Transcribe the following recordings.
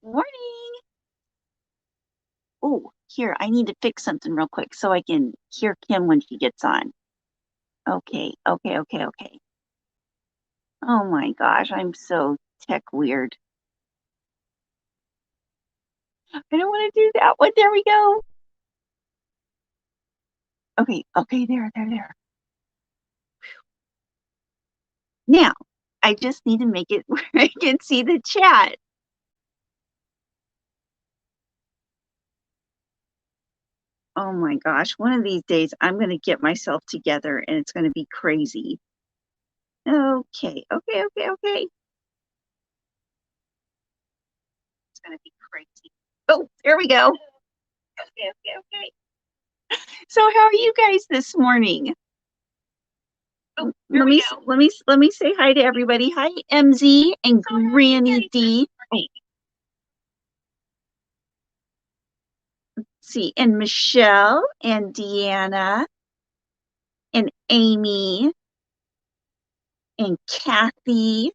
Morning. Oh, here, I need to fix something real quick so I can hear Kim when she gets on. Okay. Oh my gosh, I'm so tech weird. I don't want to do that one. There we go. Okay, there. Now, I just need to make it where I can see the chat. Oh my gosh, one of these days I'm going to get myself together and it's going to be crazy. Okay. It's going to be crazy. Oh, there we go. Okay. So how are you guys this morning? Oh, let me say hi to everybody. Hi, MZ and Granny D. Let's see, and Michelle and Deanna and Amy and Kathy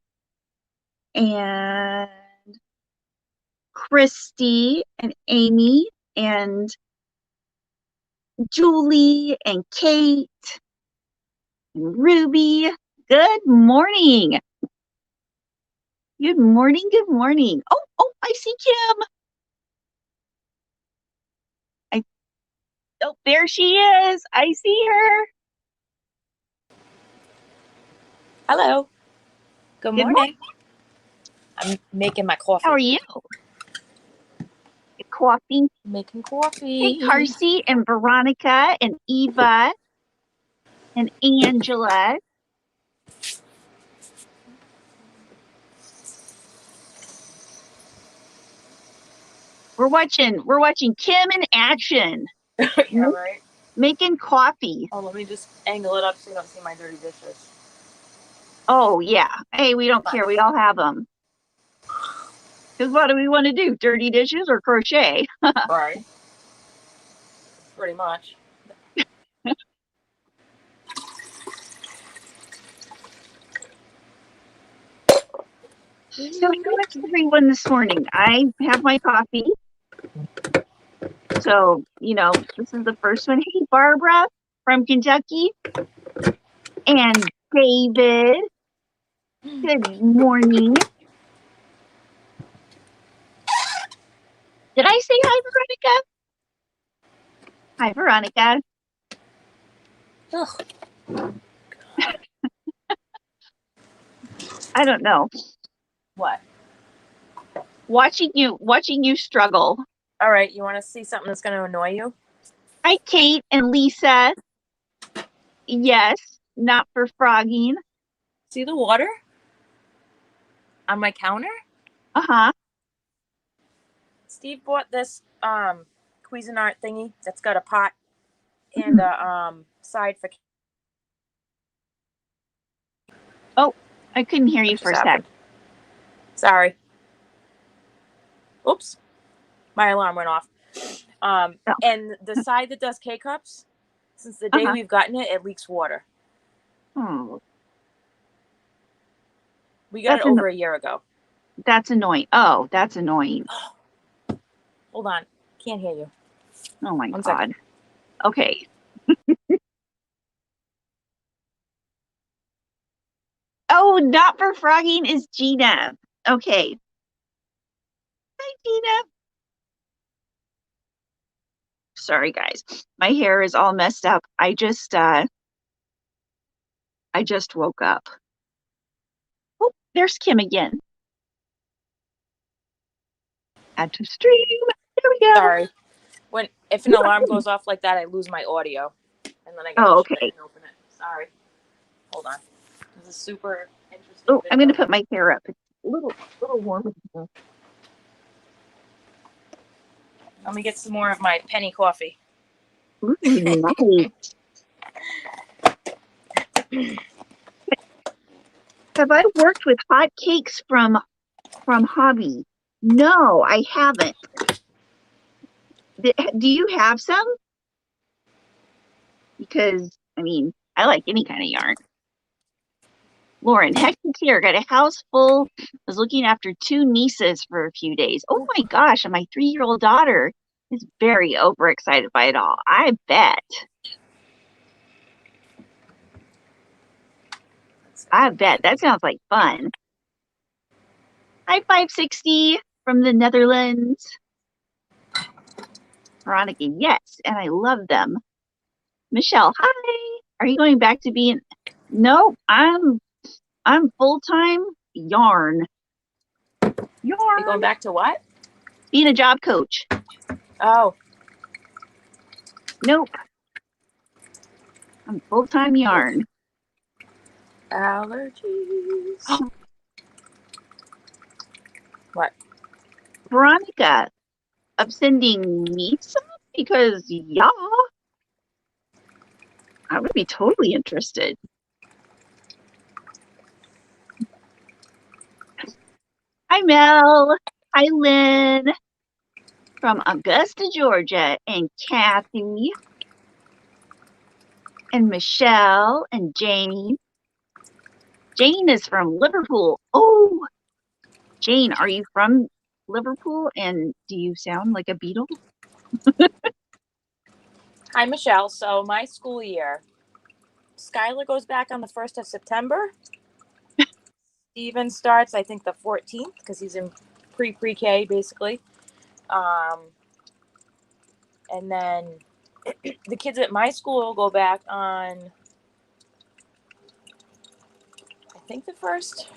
and Christy and Amy and Julie and Kate and Ruby. Good morning. Good morning. Oh, I see Kim. Oh, there she is. I see her. Hello. Good morning. I'm making my coffee. How are you? Coffee. Making coffee. Hey, Carsey and Veronica and Eva and Angela. We're watching Kim in action. Yeah, right. Making coffee. Oh, let me just angle it up so you don't see my dirty dishes. Oh, yeah. Hey, we don't care. We all have them. Because what do we want to do? Dirty dishes or crochet? Right. Pretty much. So how everyone this morning? I have my coffee. So, this is the first one. Hey, Barbara from Kentucky. And David. Good morning. Did I say hi, Veronica? Hi, Veronica. Ugh. I don't know. What? Watching you struggle. All right, you want to see something that's going to annoy you? Hi, Kate and Lisa. Yes, not for frogging. See the water on my counter? Uh-huh. Steve bought this Cuisinart thingy that's got a pot and a side for. Oh, I couldn't hear you for a sec. Sorry. Oops. My alarm went off. And the side that does K-cups, since the day we've gotten it, it leaks water. Oh. We got it over a year ago. That's annoying. Oh, that's annoying. Hold on. Can't hear you. Oh, my God. Second. Okay. Oh, not for frogging is Gina. Okay. Hi, Gina. Sorry, guys. My hair is all messed up. I just woke up. Oh, there's Kim again. Add to stream. There we go. Sorry. If an alarm goes off like that, I lose my audio. And then I get okay. open it. Sorry. Hold on. This is super interesting. Oh, I'm going to put my hair up. It's a little warm. Let me get some more of my penny coffee. Ooh, nice. Have I worked with hot cakes from Hobby? No, I haven't. Do you have some? Because, I mean, I like any kind of yarn. Lauren, hectic here. Got a house full. Was looking after 2 nieces for a few days. Oh my gosh, and my 3-year-old daughter is very overexcited by it all. I bet. That sounds like fun. Hi, 560 from the Netherlands. Veronica, yes, and I love them. Michelle, hi. Are you going back to being? No, I'm full-time yarn. You going back to what? Being a job coach. Oh. Nope. I'm full-time yarn. Allergies. What? Veronica, of sending me some because yeah, I would be totally interested. Hi, Mel. Hi, Lynn. From Augusta, Georgia, and Kathy, and Michelle, and Jane. Jane is from Liverpool. Oh, Jane, are you from Liverpool? And do you sound like a beetle? Hi, Michelle. So my school year, Skylar goes back on the 1st of September. Steven starts, I think, the 14th because he's in pre-K, basically. And then the kids at my school go back on, I think, the 1st.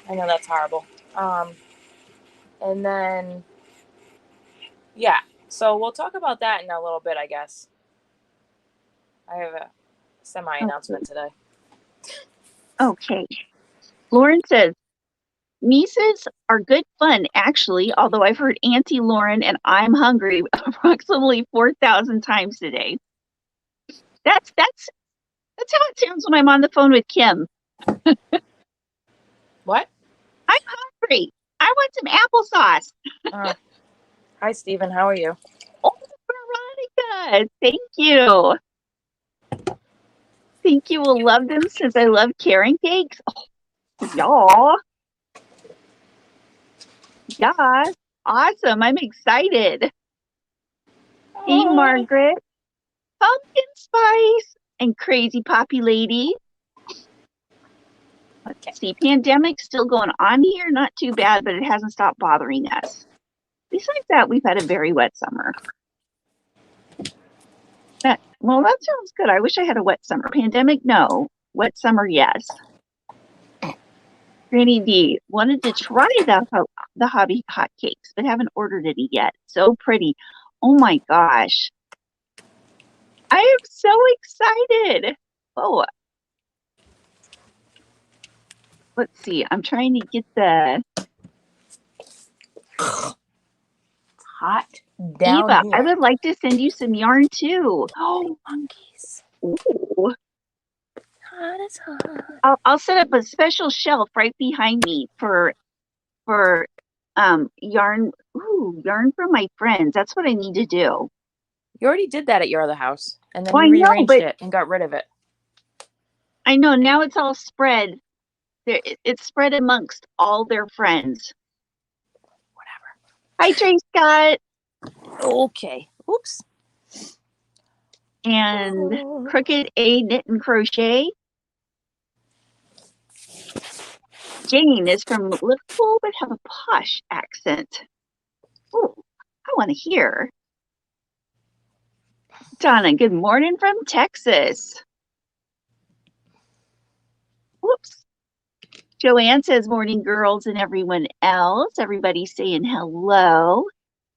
I know that's horrible. And then, yeah. So we'll talk about that in a little bit, I guess. I have a semi-announcement today. Okay. Lauren says, nieces are good fun, actually, although I've heard Auntie Lauren and I'm hungry approximately 4,000 times today. That's how it sounds when I'm on the phone with Kim. What? I'm hungry. I want some applesauce. Hi, Stephen. How are you? Oh, Veronica, thank you. Think you will love them since I love carrot cakes. Oh, yeah, awesome. I'm excited. Hey, Margaret, pumpkin spice, and crazy poppy lady. Let's see, pandemic's still going on here. Not too bad, but it hasn't stopped bothering us. Besides that, we've had a very wet summer. Well, that sounds good. I wish I had a wet summer. Pandemic, no. Wet summer, yes. Granny D, wanted to try the hobby hotcakes, but haven't ordered any yet. So pretty. Oh my gosh. I am so excited. Oh. Let's see. I'm trying to get the hot down Eva, here. I would like to send you some yarn too. Oh, monkeys. Ooh. Hot as hot. I'll set up a special shelf right behind me for yarn. Ooh, yarn for my friends. That's what I need to do. You already did that at your other house, and then Well, you rearranged it and got rid of it. I know. Now it's all spread. It's spread amongst all their friends. Whatever. Hi, Trey Scott. Okay. Oops. And Crooked A Knit and Crochet. Jane is from Liverpool but have a posh accent. Oh, I want to hear. Donna, good morning from Texas. Whoops. Joanne says, morning, girls and everyone else. Everybody saying hello.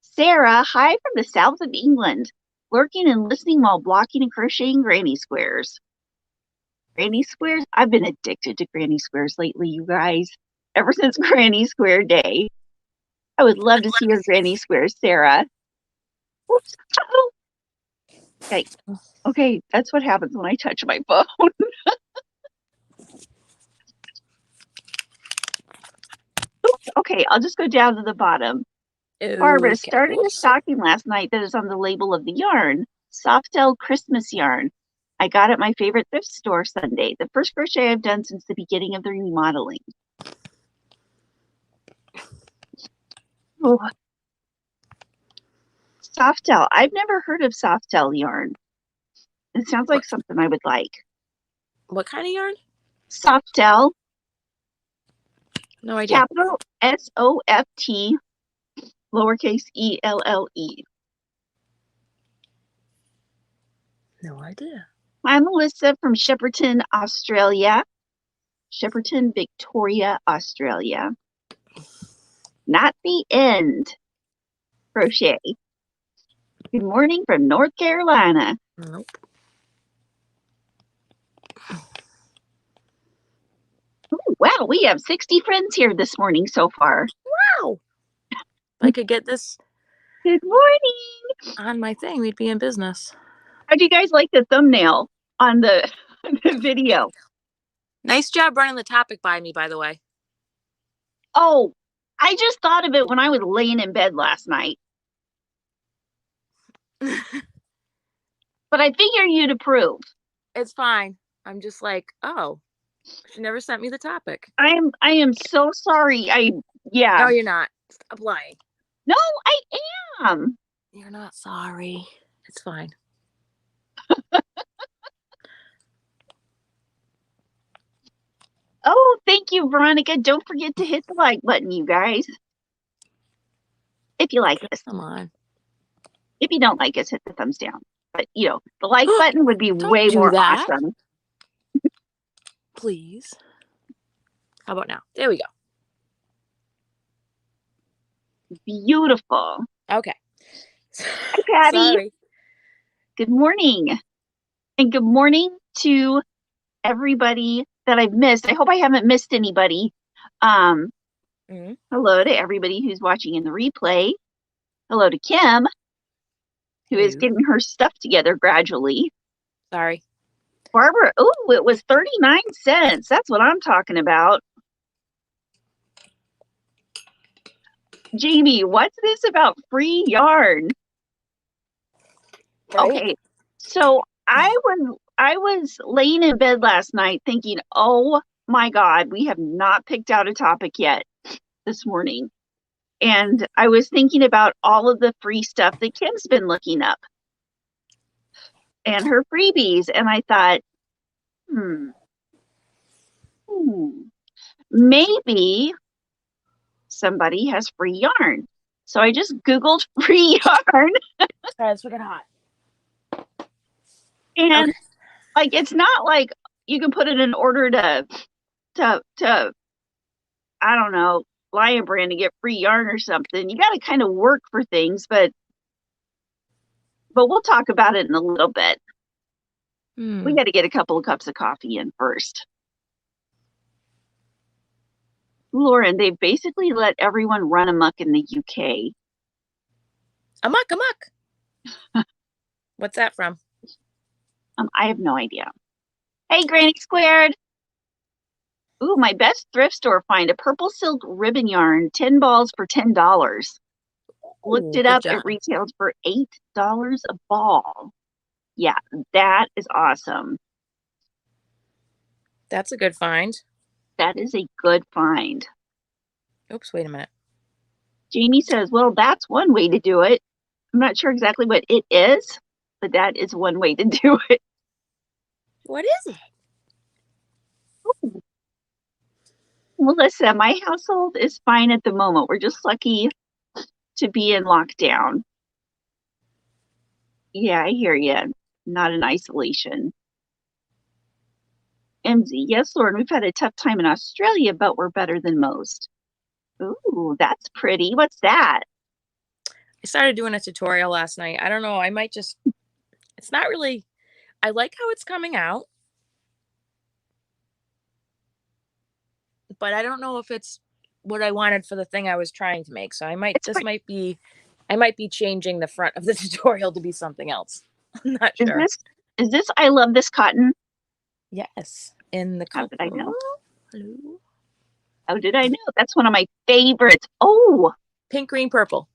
Sarah, hi from the south of England. Lurking and listening while blocking and crocheting granny squares. Granny squares? I've been addicted to granny squares lately, you guys. Ever since Granny Square Day. I would love to see your granny squares, Sarah. Whoops. Oh. Okay, that's what happens when I touch my phone. Oops. Okay, I'll just go down to the bottom. Barbara started a stocking last night that is on the label of the yarn. Softel Christmas yarn. I got at my favorite thrift store Sunday. The first crochet I've done since the beginning of the remodeling. Oh. Softel. I've never heard of Softel yarn. It sounds like something I would like. What kind of yarn? Softel. No idea. Capital S-O-F-T, lowercase E-L-L-E. No idea. I'm Melissa from Shepparton, Australia. Shepparton, Victoria, Australia. Not the end. Crochet. Good morning from North Carolina. Nope. Ooh, wow, we have 60 friends here this morning so far. Wow. If I could get this Good morning. on my thing, we'd be in business. How do you guys like the thumbnail on the video? Nice job running the topic by me, by the way. Oh, I just thought of it when I was laying in bed last night. But I figure you'd approve. It's fine. I'm just like, oh, she never sent me the topic. I am so sorry. No, you're not. Stop lying. No, I am. You're not sorry. It's fine. Oh, thank you, Veronica. Don't forget to hit the like button, you guys. If you like us. Come on. If you don't like us, hit the thumbs down. But, the like button would be way more awesome. Please. How about now? There we go. Beautiful. Okay. Hi, Patty. Sorry. Good morning. And good morning to everybody that I've missed. I hope I haven't missed anybody. Hello to everybody who's watching in the replay. Hello to Kim, who is getting her stuff together gradually. Sorry. Barbara, oh, it was 39 cents. That's what I'm talking about. Jamie, what's this about free yarn? Right? Okay, so I was laying in bed last night thinking, oh my God, we have not picked out a topic yet this morning. And I was thinking about all of the free stuff that Kim's been looking up and her freebies. And I thought, maybe somebody has free yarn. So I just Googled free yarn. Sorry, it's freaking hot. And like, it's not like you can put it in order to I don't know, Lion Brand to get free yarn or something. You got to kind of work for things, but we'll talk about it in a little bit. We got to get a couple of cups of coffee in first. Lauren, they basically let everyone run amok in the UK. Amok. What's that from? I have no idea. Hey, Granny Squared. Ooh, my best thrift store find, a purple silk ribbon yarn, 10 balls for $10. Looked it up. It retailed for $8 a ball. Yeah, that is awesome. That's a good find. That is a good find. Oops, wait a minute. Jamie says, well, that's one way to do it. I'm not sure exactly what it is, but that is one way to do it. What is it? Ooh. Melissa, my household is fine at the moment. We're just lucky to be in lockdown. Yeah, I hear you. Not in isolation. MZ, yes, Lauren, we've had a tough time in Australia, but we're better than most. Ooh, that's pretty. What's that? I started doing a tutorial last night. I don't know. I might just, it's not really, I like how it's coming out, but I don't know if it's what I wanted for the thing I was trying to make. So I might, I might be changing the front of the tutorial to be something else. I'm not sure. Is this I Love This Cotton? Yes. In the How did I know? Hello. How did I know? That's one of my favorites. Oh, pink, green, purple.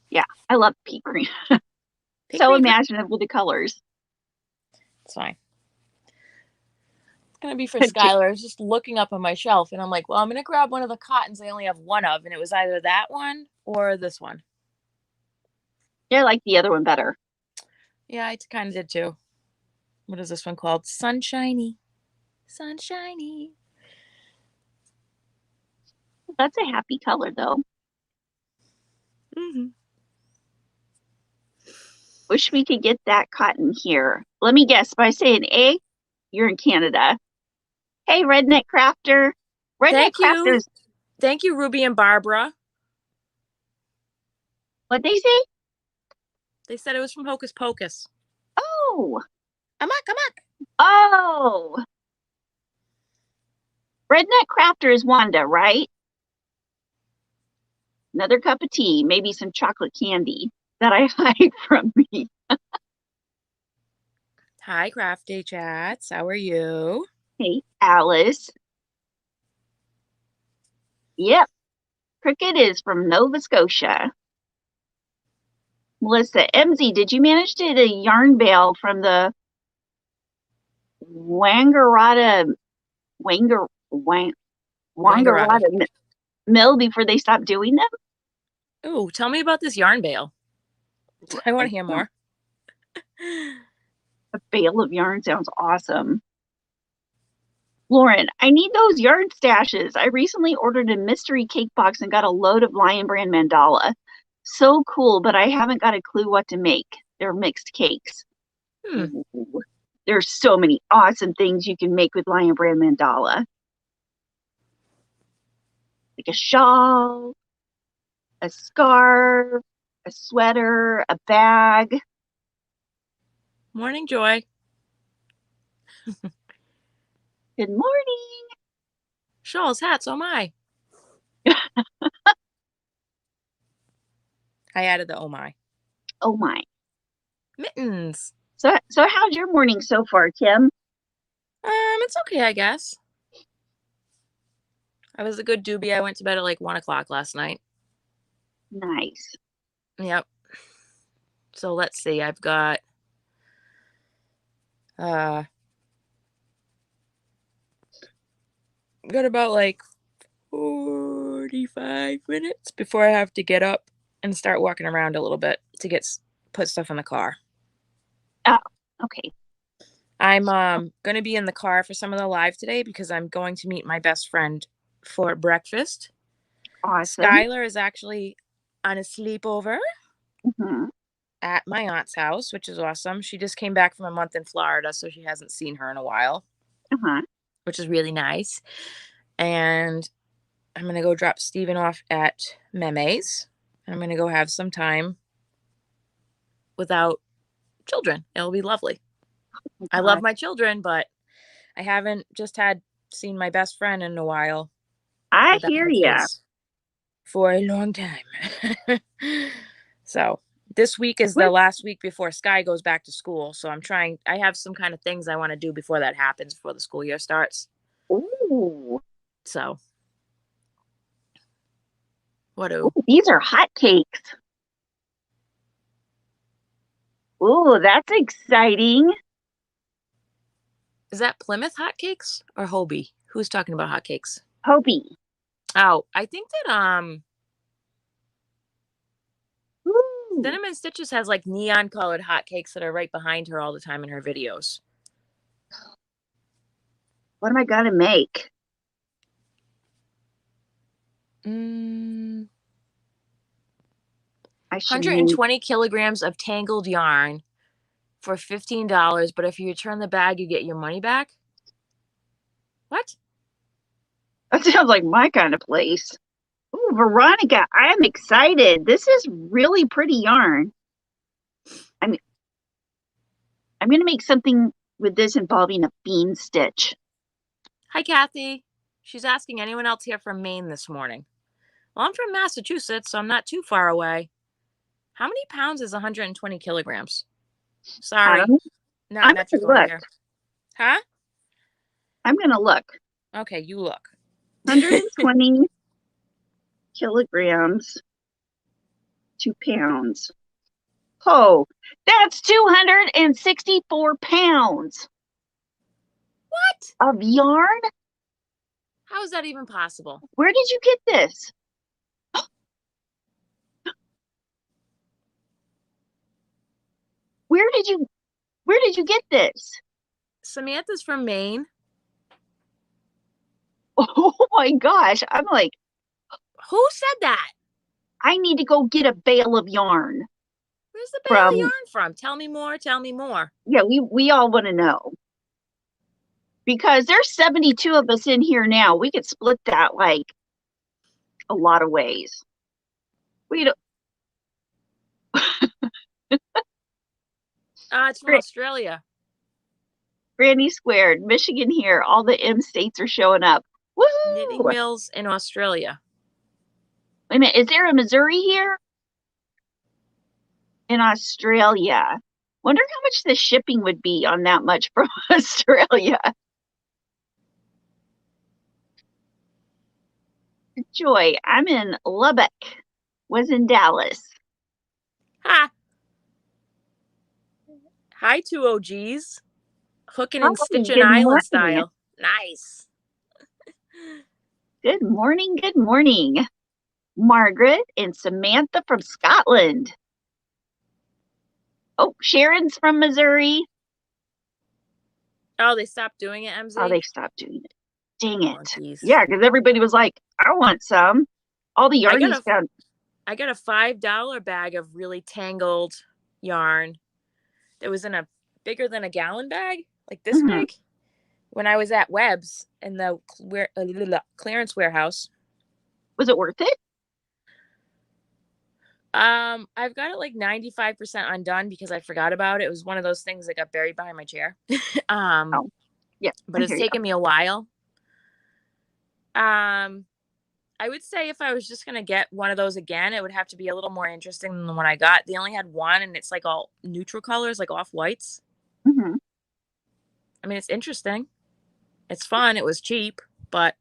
Yeah, I love pink green. So imaginative with the colors. It's fine. going to be for Skylar. I was just looking up on my shelf, and I'm like, well, I'm going to grab one of the cottons I only have one of, and it was either that one or this one. Yeah, I like the other one better. Yeah, I kind of did too. What is this one called? Sunshiny. Sunshiny. That's a happy color, though. Mm-hmm. Wish we could get that cotton here. Let me guess, by saying A, you're in Canada. Hey, Redneck Crafter. Redneck Crafters. Thank you, Ruby and Barbara. What'd they say? They said it was from Hocus Pocus. Oh. Amok. Oh. Redneck Crafter is Wanda, right? Another cup of tea, maybe some chocolate candy that I hide from me. Hi, Crafty Chats. How are you? Hey, Alice. Yep. Cricket is from Nova Scotia. Melissa, MZ, did you manage to get a yarn bale from the Wangaratta mill before they stopped doing them? Oh, tell me about this yarn bale. I want to hear more. A bale of yarn sounds awesome. Lauren, I need those yarn stashes. I recently ordered a mystery cake box and got a load of Lion Brand mandala. So cool, but I haven't got a clue what to make. They're mixed cakes. Ooh. There's so many awesome things you can make with Lion Brand mandala. Like a shawl, a scarf, a sweater, a bag. Morning, Joy. Good morning. Shawls, hats, oh my. I added the oh my. Oh my. Mittens. So how's your morning so far, Kim? It's okay, I guess. I was a good doobie. I went to bed at like 1 o'clock last night. Nice. Yep. So let's see. I've got about like 45 minutes before I have to get up and start walking around a little bit to put stuff in the car. Oh, okay. I'm going to be in the car for some of the live today because I'm going to meet my best friend for breakfast. Awesome. Skylar is actually on a sleepover at my aunt's house, which is awesome. She just came back from a month in Florida, so she hasn't seen her in a while, which is really nice. And I'm going to go drop Steven off at Meme's. I'm going to go have some time without children. It'll be lovely. I love my children, but I haven't seen my best friend in a while. I hear you. For a long time. So this week is the last week before Sky goes back to school. So I have some kind of things I want to do before that happens, before the school year starts. Ooh. So. Ooh, these are hot cakes. Ooh, that's exciting. Is that Plymouth hotcakes or Hobie? Who's talking about hotcakes? Hobie. Oh, I think that Cinnamon Stitches has like neon colored hotcakes that are right behind her all the time in her videos. What am I gonna make? 120 kilograms of tangled yarn for $15, but if you return the bag, you get your money back. What? That sounds like my kind of place. Ooh, Veronica, I'm excited. This is really pretty yarn. I'm gonna make something with this involving a bean stitch. Hi, Kathy. She's asking anyone else here from Maine this morning. Well, I'm from Massachusetts, so I'm not too far away. How many pounds is 120 kilograms? Sorry. Not metric over here. Huh? I'm going to look. Okay, you look. 120 kilograms, 2 pounds. Oh, that's 264 pounds. What? of yarn? How is that even possible? Where did you get this? Where did you get this? Samantha's from Maine. Oh my gosh. I'm like, Who said that? I need to go get a bale of yarn. Where's the bale of yarn from? Tell me more. Tell me more. Yeah, we all want to know. Because there's 72 of us in here now. We could split that like a lot of ways. We don't. It's from Australia. Granny Squared, Michigan here. All the M states are showing up. Woohoo! Knitting mills in Australia. Wait a minute, is there a Missouri here? In Australia. Wonder how much the shipping would be on that much from Australia. Joy, I'm in Lubbock. Was in Dallas. Ha! Hi, two OGs. Hooking and stitching good island morning. style. Nice. Good morning, good morning. Margaret and Samantha from Scotland. Oh, Sharon's from Missouri. Oh, they stopped doing it, MZ? Oh, they stopped doing it. Dang it. Monkeys. Yeah, because everybody was like, I want some. All the yarnies found. I got a $5 bag of really tangled yarn that was in a bigger than a gallon bag, like this big, when I was at Webb's in the clearance warehouse. Was it worth it? I've got it like 95% undone because I forgot about it. It was one of those things that got buried behind my chair. Yeah, but it's taken me a while. I would say if I was just going to get one of those again, it would have to be a little more interesting than the one I got. They only had one and it's like all neutral colors, like off whites. Mm-hmm. I mean, it's interesting. It's fun. It was cheap, but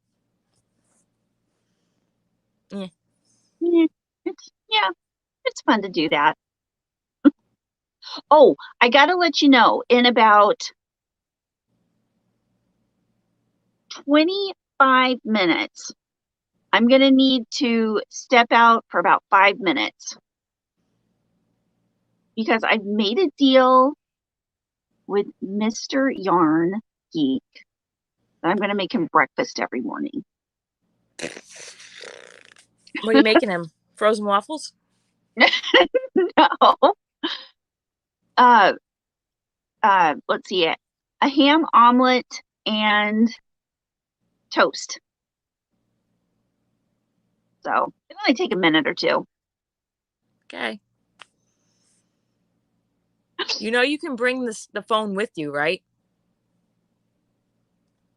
Yeah, it's fun to do that. Oh, I got to let you know, in about 25 minutes, I'm going to need to step out for about 5 minutes because I've made a deal with Mr. Yarn Geek that I'm going to make him breakfast every morning. What are you making him? Frozen waffles? No. Let's see it. A ham omelet and toast. So it'll only take a minute or two. Okay. You know you can bring the phone with you, right?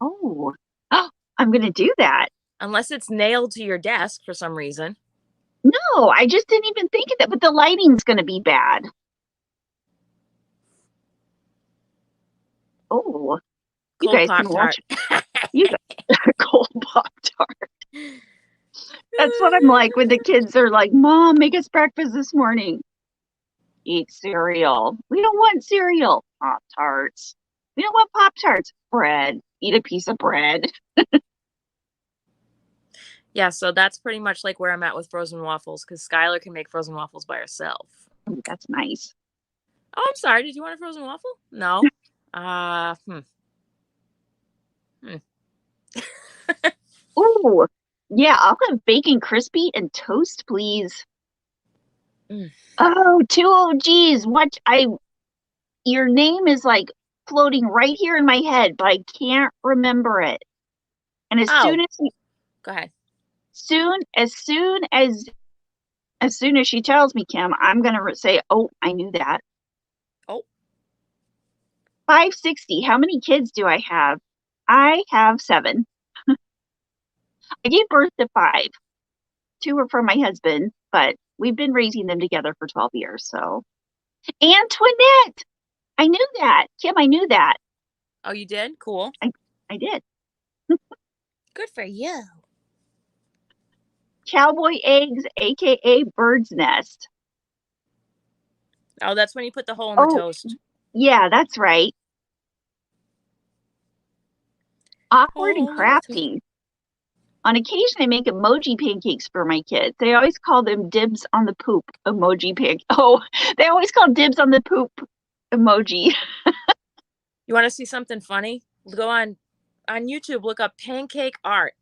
Oh, I'm going to do that. Unless it's nailed to your desk for some reason. No, I just didn't even think of that, but the lighting's going to be bad. Oh, you Cold guys can watch. You got a cold Pop-Tart. That's what I'm like when the kids are like, Mom, make us breakfast this morning. Eat cereal. We don't want cereal. Pop-Tarts. We don't want Pop-Tarts. Bread. Eat a piece of bread. Yeah, so that's pretty much like where I'm at with frozen waffles because Skylar can make frozen waffles by herself. Ooh, that's nice. Oh, I'm sorry. Did you want a frozen waffle? No. Ooh, yeah, I'll have bacon crispy and toast, please. Oh, two OGs. Your name is like floating right here in my head, but I can't remember it. And as soon as go ahead. As soon as she tells me, Kim, I'm gonna say, oh, I knew that. Oh. 560. How many kids do I have? I have 7. I gave birth to 5. 2 were from my husband, but we've been raising them together for 12 years. So, Antoinette, I knew that. Kim, I knew that. Oh, you did? Cool. I did. Good for you. Cowboy eggs, aka bird's nest. Oh, that's when you put the hole in the toast. Yeah, that's right. Awkward and Oh, crafty. On occasion, I make emoji pancakes for my kids. They always call them dibs on the poop emoji pancake. Oh, they always call dibs on the poop emoji. you want to see something funny? Go on YouTube, look up pancake art.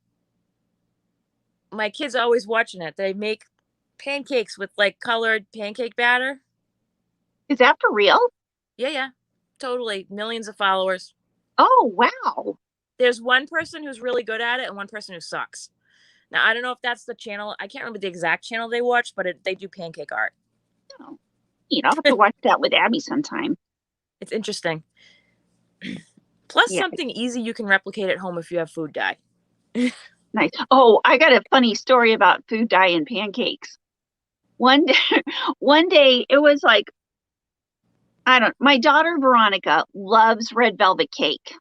My kids are always watching it. They make pancakes with like colored pancake batter. Is that for real? Yeah, totally. Millions of followers. Oh, wow. There's one person who's really good at it and one person who sucks. Now, I don't know if that's the channel. I can't remember the exact channel they watch, but they do pancake art. Oh, I'll have to watch that with Abby sometime. It's interesting. Plus, Yeah. something easy you can replicate at home if you have food dye. Nice. Oh, I got a funny story about food dye and pancakes. One day it was like, my daughter Veronica loves red velvet cake.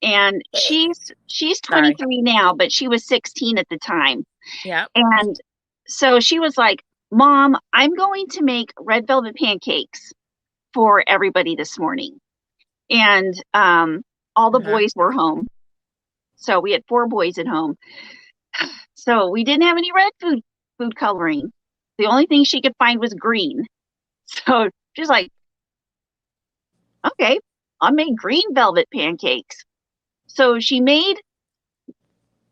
And she's 23 now, but she was 16 at the time. Yeah. And so she was like, Mom, I'm going to make red velvet pancakes for everybody this morning. And all the boys were home. So we had 4 boys at home. So we didn't have any red food coloring. The only thing she could find was green. So she's like, okay, I'll make green velvet pancakes. So she made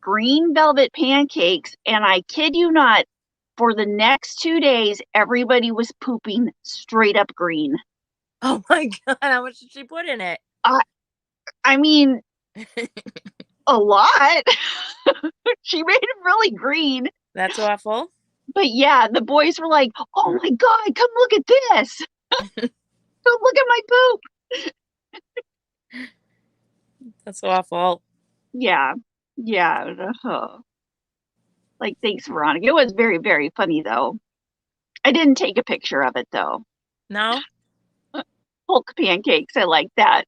green velvet pancakes, and I kid you not, for the next 2 days, everybody was pooping straight up green. Oh my God, how much did she put in it? I mean, a lot. She made it really green. That's awful. But yeah, the boys were like, oh my God, come look at this. Come look at my poop. That's awful. Yeah. Like, thanks, Veronica. It was very, very funny, though. I didn't take a picture of it, though. No? Hulk pancakes. I like that.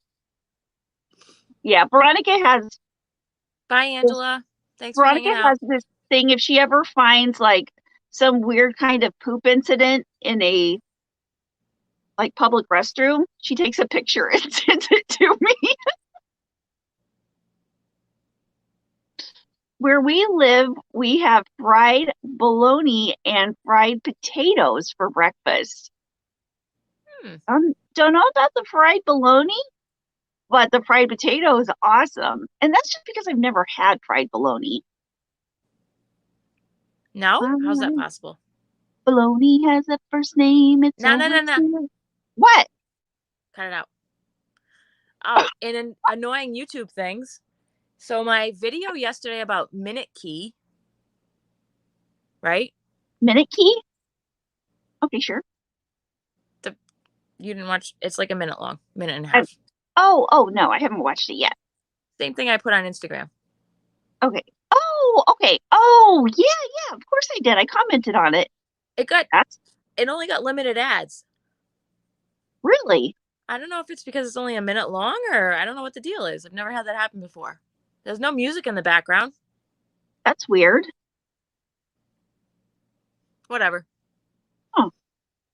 Yeah, Veronica has. Bye, Angela. Thanks Veronica for hanging out. has this thing. If she ever finds like some weird kind of poop incident in a like public restroom, she takes a picture and sends it to me. Where we live, we have fried bologna and fried potatoes for breakfast. Don't know about the fried bologna, but the fried potato is awesome. And that's just because I've never had fried bologna. No? How's that possible? Bologna has a first name. It's No. What? Cut it out. Oh, and annoying YouTube things. So my video yesterday about Minute Key, right? Minute Key? Okay, sure. You didn't watch? It's like a minute long, minute and a half. Oh, no, I haven't watched it yet. Same thing I put on Instagram. Okay. Oh, okay. Oh, yeah, of course I did. I commented on it. It only got limited ads. Really? I don't know if it's because it's only a minute long or I don't know what the deal is. I've never had that happen before. There's no music in the background. That's weird. Whatever. Oh,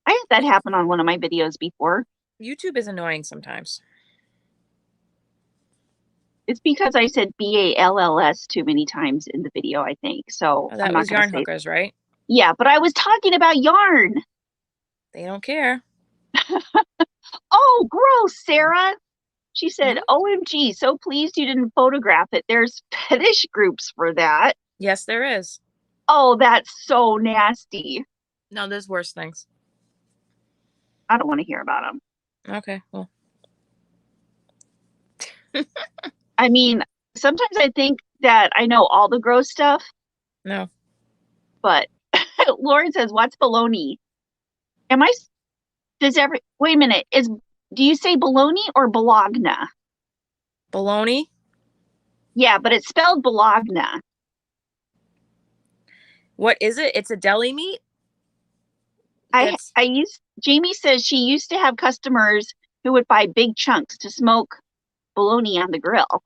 I had that happen on one of my videos before. YouTube is annoying sometimes. It's because I said BALLS too many times in the video, I think. So that was yarn hookers, right? Yeah, but I was talking about yarn. They don't care. Oh, gross, Sarah. She said, OMG, so pleased you didn't photograph it. There's fetish groups for that. Yes, there is. Oh, that's so nasty. No, there's worse things. I don't want to hear about them. Okay, well. I mean, sometimes I think that I know all the gross stuff. No. But Lauren says, what's bologna? Wait a minute, do you say bologna or Bologna? Bologna? Yeah, but it's spelled Bologna. What is it? It's a deli meat? Jamie says she used to have customers who would buy big chunks to smoke bologna on the grill.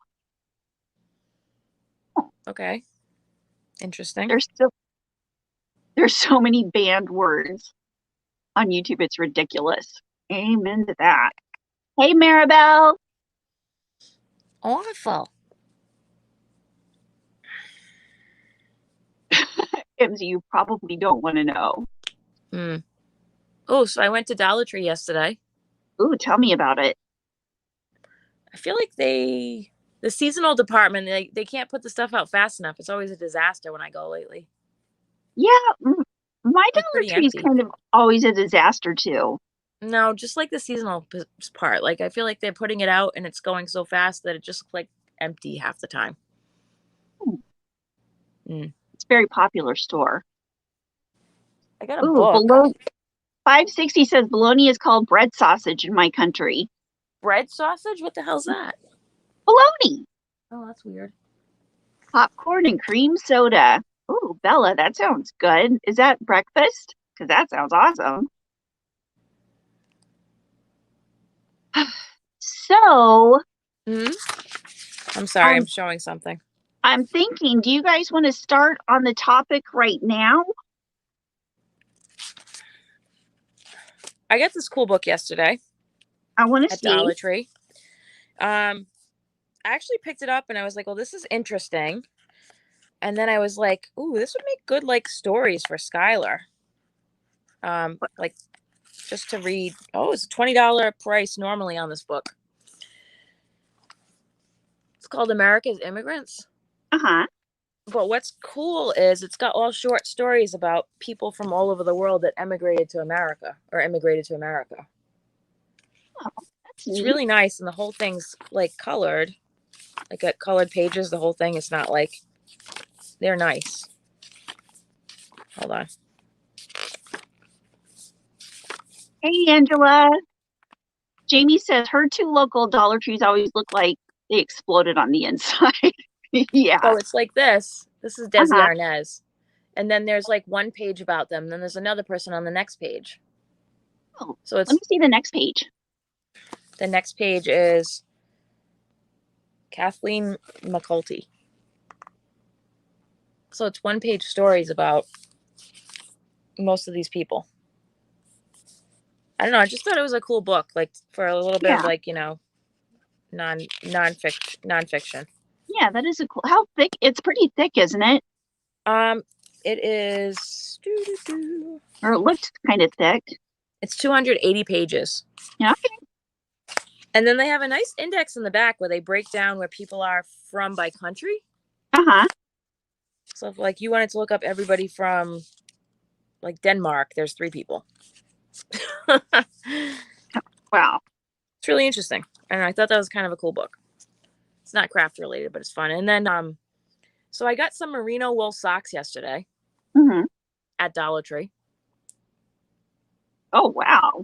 Okay. Interesting. There's so many banned words on YouTube. It's ridiculous. Amen to that. Hey, Maribel. Awful. items you probably don't want to know. Oh, so I went to Dollar Tree yesterday. Ooh, tell me about it. I feel like the seasonal department, they can't put the stuff out fast enough. It's always a disaster when I go lately. Yeah, my Like Dollar pretty Tree is empty. kind of always a disaster too. No, just like the seasonal part. Like I feel like they're putting it out and it's going so fast that it just looks like empty half the time. Hmm. Mm. It's a very popular store. I got a Ooh, book. below 560 says bologna is called bread sausage in my country. Bread sausage? What the hell's that? Bologna, Oh, that's weird. popcorn and cream soda. Ooh, Bella, that sounds good. Is that breakfast? Because that sounds awesome. So, Hmm. I'm sorry, I'm I'm showing something. I'm thinking, do you guys want to start on the topic right now? I got this cool book yesterday I want to at see. Dollar Tree. I actually picked it up and I was like, well, this is interesting. And then I was like, ooh, this would make good like stories for Skylar. Like just to read. Oh, it's a $20 price normally on this book. It's called America's Immigrants. Uh-huh. But what's cool is it's got all short stories about people from all over the world that emigrated to America or immigrated to America. Oh, that's It's neat. really nice, and the whole thing's like colored, like got colored pages. The whole thing. It's not like they're nice. Hold on. Hey, Angela. Jamie says her two local Dollar Trees always look like they exploded on the inside. Yeah. So it's like this. This is Desi Uh-huh. Arnaz. And then there's like one page about them. Then there's another person on the next page. Oh, So let me it's see the next page. the next page is Kathleen McCulty. So it's one page stories about most of these people. I don't know. I just thought it was a cool book, like for a little bit of Yeah. like, nonfiction. Yeah, that is a cool. How thick? It's pretty thick, isn't it? Um, it is Or it looked kind of thick. it's 280 pages. Yeah. And then they have a nice index in the back where they break down where people are from by country. Uh-huh. So if like you wanted to look up everybody from like Denmark, there's 3 people. Wow. It's really interesting. And I thought that was kind of a cool book. It's not craft related, but it's fun. And then so I got some merino wool socks yesterday Mm-hmm. at Dollar Tree. Oh, wow.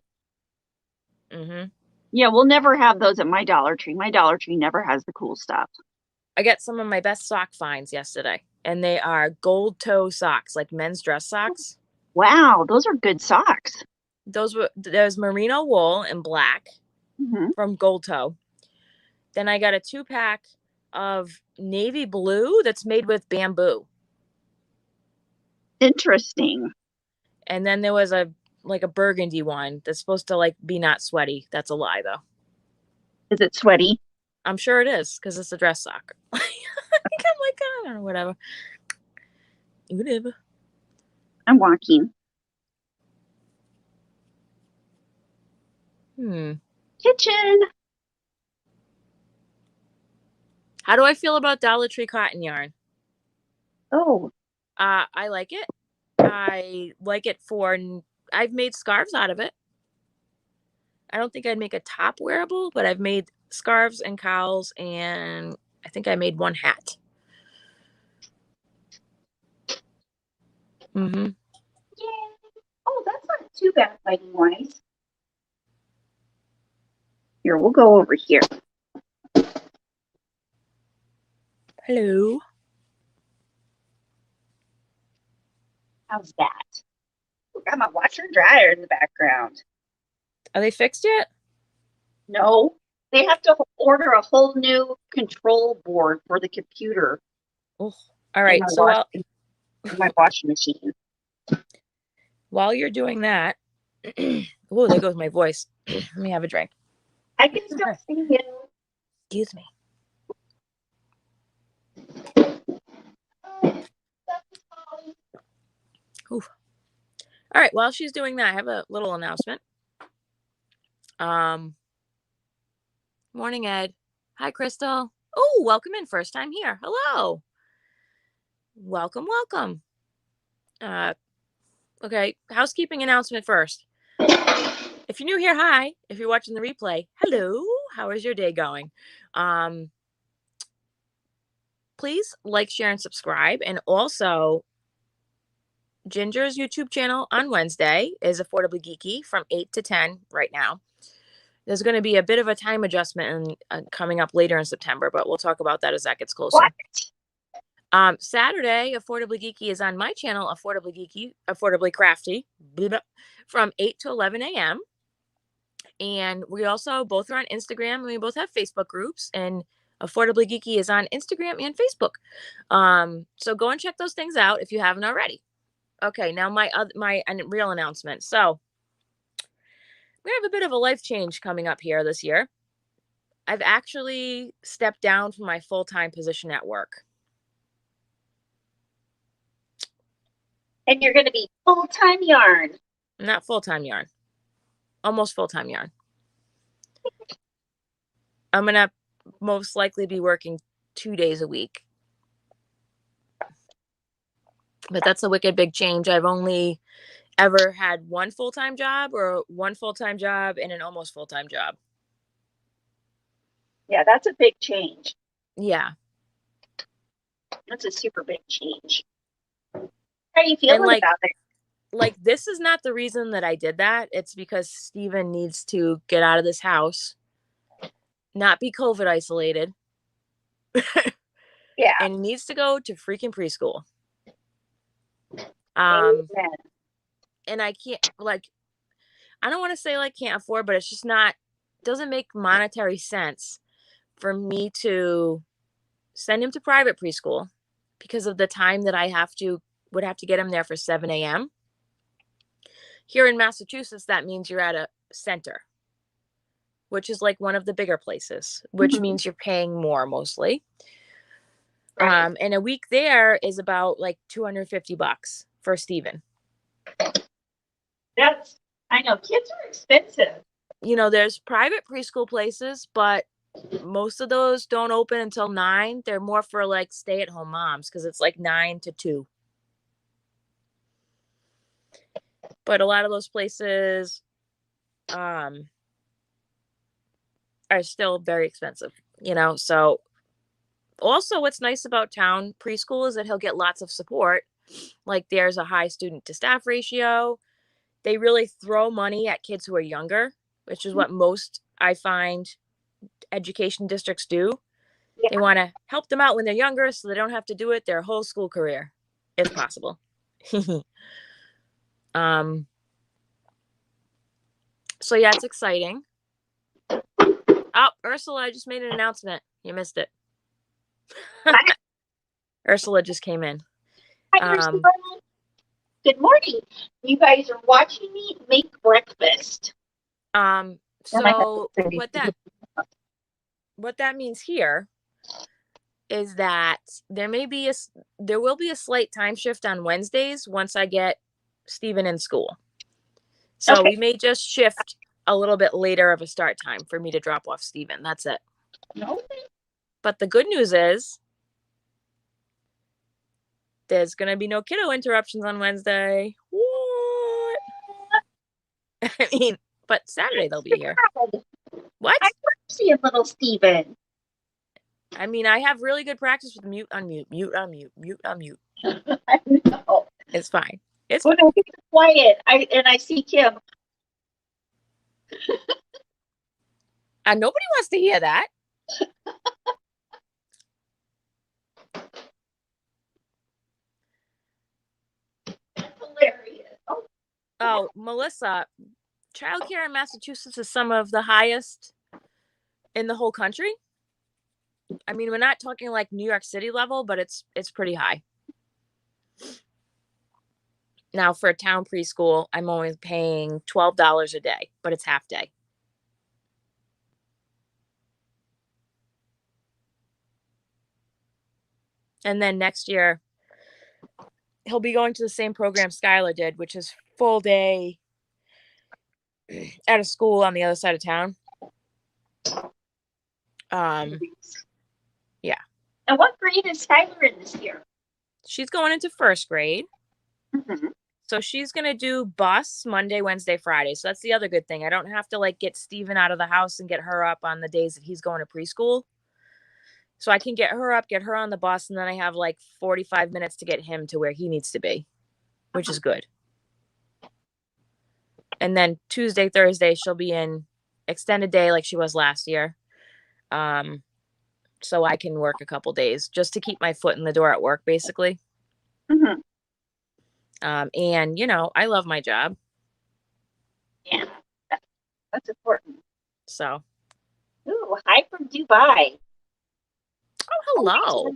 Mm-hmm. Yeah, we'll never have those at my Dollar Tree. My Dollar Tree never has the cool stuff. I got some of my best sock finds yesterday, and they are gold toe socks, like men's dress socks. Wow, those are good socks. There's merino wool in black Mm-hmm. from Gold Toe. Then I got a 2-pack of navy blue that's made with bamboo. Interesting. And then there was a burgundy one that's supposed to like be not sweaty. That's a lie though. Is it sweaty? I'm sure it is because it's a dress sock. I'm like, I don't know, whatever. Whatever. I'm walking. Kitchen. How do I feel about Dollar Tree cotton yarn? Oh, I like it. I like it for. I've made scarves out of it. I don't think I'd make a top wearable, but I've made scarves and cowls, and I think I made one hat. Mm-hmm. yeah. Oh, that's not too bad lighting wise. Here, we'll go over here. Hello. How's that? Got my washer and dryer in the background. Are they fixed yet? No, they have to order a whole new control board for the computer. Oh, all right. So my washing machine. while you're doing that, oh, there goes my voice. Let me have a drink. I can still see you. Excuse me. All right, while she's doing that, I have a little announcement. Morning, Ed. Hi, Crystal. Oh, welcome in. First time here. Hello. Welcome, welcome. Okay, housekeeping announcement first. If you're new here, hi. If you're watching the replay, hello. How is your day going? Please like, share, and subscribe. And also, Ginger's YouTube channel on Wednesday is Affordably Geeky from 8 to 10 right now. There's going to be a bit of a time adjustment coming up later in September, but we'll talk about that as that gets closer. What? Saturday, Affordably Geeky is on my channel, Affordably Geeky, Affordably Crafty, from 8 to 11 a.m. And we also both are on Instagram, and we both have Facebook groups, and Affordably Geeky is on Instagram and Facebook. So go and check those things out if you haven't already. Okay, now my real announcement. So we have a bit of a life change coming up here this year. I've actually stepped down from my full-time position at work. And you're going to be full-time yarn. Not full-time yarn. Almost full-time yarn. I'm going to most likely be working 2 days a week. But that's a wicked big change. I've only ever had one full-time job or one full-time job and an almost full-time job. Yeah, that's a big change. Yeah. That's a super big change. How are you feeling about it? Like, this is not the reason that I did that. It's because Steven needs to get out of this house, not be COVID isolated. Yeah. And he needs to go to freaking preschool. Amen. And I can't, I don't want to say can't afford, but it's just doesn't make monetary sense for me to send him to private preschool because of the time that I would have to get him there for 7 a.m. Here in Massachusetts, that means you're at a center, which is one of the bigger places, which means you're paying more mostly. Right. And a week there is about $250 for Steven. I know kids are expensive. There's private preschool places, but most of those don't open until 9. They're more for stay-at-home moms because it's 9 to 2. But a lot of those places are still very expensive, so also what's nice about town preschool is that he'll get lots of support. There's a high student to staff ratio. They really throw money at kids who are younger, which is what most, I find, education districts do. Yeah. They want to help them out when they're younger so they don't have to do it their whole school career, if possible. So yeah, it's exciting. Oh, Ursula, I just made an announcement. You missed it. Ursula just came in. Hi, Ursula. Good morning. You guys are watching me make breakfast. So what that means here is that there will be a slight time shift on Wednesdays once I get Steven in school. So okay. We may just shift a little bit later of a start time for me to drop off Steven. That's it. Okay. But the good news is there's going to be no kiddo interruptions on Wednesday. What? I mean, but Saturday they'll be here. What? I want to see a little Steven. I mean, I have really good practice with mute, unmute, mute, unmute, mute, unmute. I know. It's fine. It's when I get quiet, I see Kim. And nobody wants to hear that. Hilarious. Oh, Melissa, childcare in Massachusetts is some of the highest in the whole country. I mean, we're not talking New York City level, but it's pretty high. Now, for a town preschool, I'm only paying $12 a day, but it's half day. And then next year, he'll be going to the same program Skylar did, which is full day at a school on the other side of town. Yeah. And what grade is Skylar in this year? She's going into first grade. Mm-hmm. So she's going to do bus Monday, Wednesday, Friday. So that's the other good thing. I don't have to like get Steven out of the house and get her up on the days that he's going to preschool. So I can get her up, get her on the bus, and then I have like 45 minutes to get him to where he needs to be, which is good. And then Tuesday, Thursday, she'll be in extended day like she was last year. So I can work a couple days just to keep my foot in the door at work, basically. Mm-hmm. And, you know, I love my job. Yeah, that's important. So. Ooh, hi from Dubai. Oh, hello.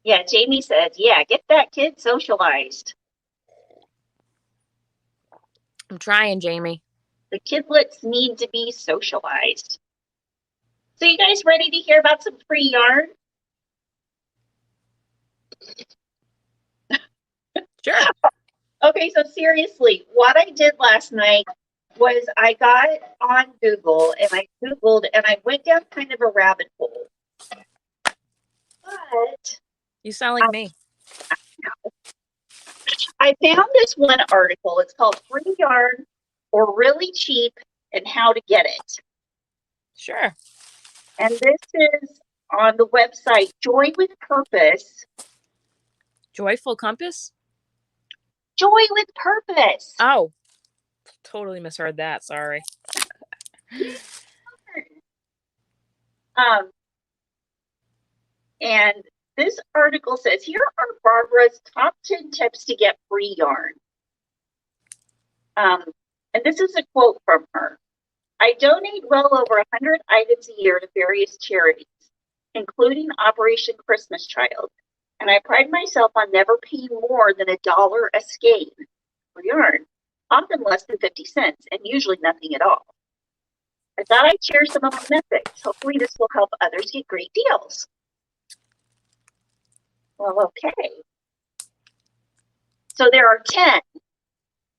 Yeah, Jamie said, yeah, get that kid socialized. I'm trying, Jamie. The kidlets need to be socialized. So you guys ready to hear about some free yarn? Sure. Okay, so seriously, what I did last night was I got on Google and I Googled and I went down kind of a rabbit hole. But you sound like me. I found this one article. It's called Free Yarn or Really Cheap and How to Get It. Sure. And this is on the website Joy with Purpose. Joyful Compass? Joy with Purpose. Oh, totally misheard that. Sorry. And this article says, here are Barbara's top 10 tips to get free yarn. And this is a quote from her. I donate well over 100 items a year to various charities, including Operation Christmas Child. And I pride myself on never paying more than $1 a skein for yarn, often less than 50 cents, and usually nothing at all. I thought I'd share some of my methods. Hopefully this will help others get great deals. Well, okay. So there are 10.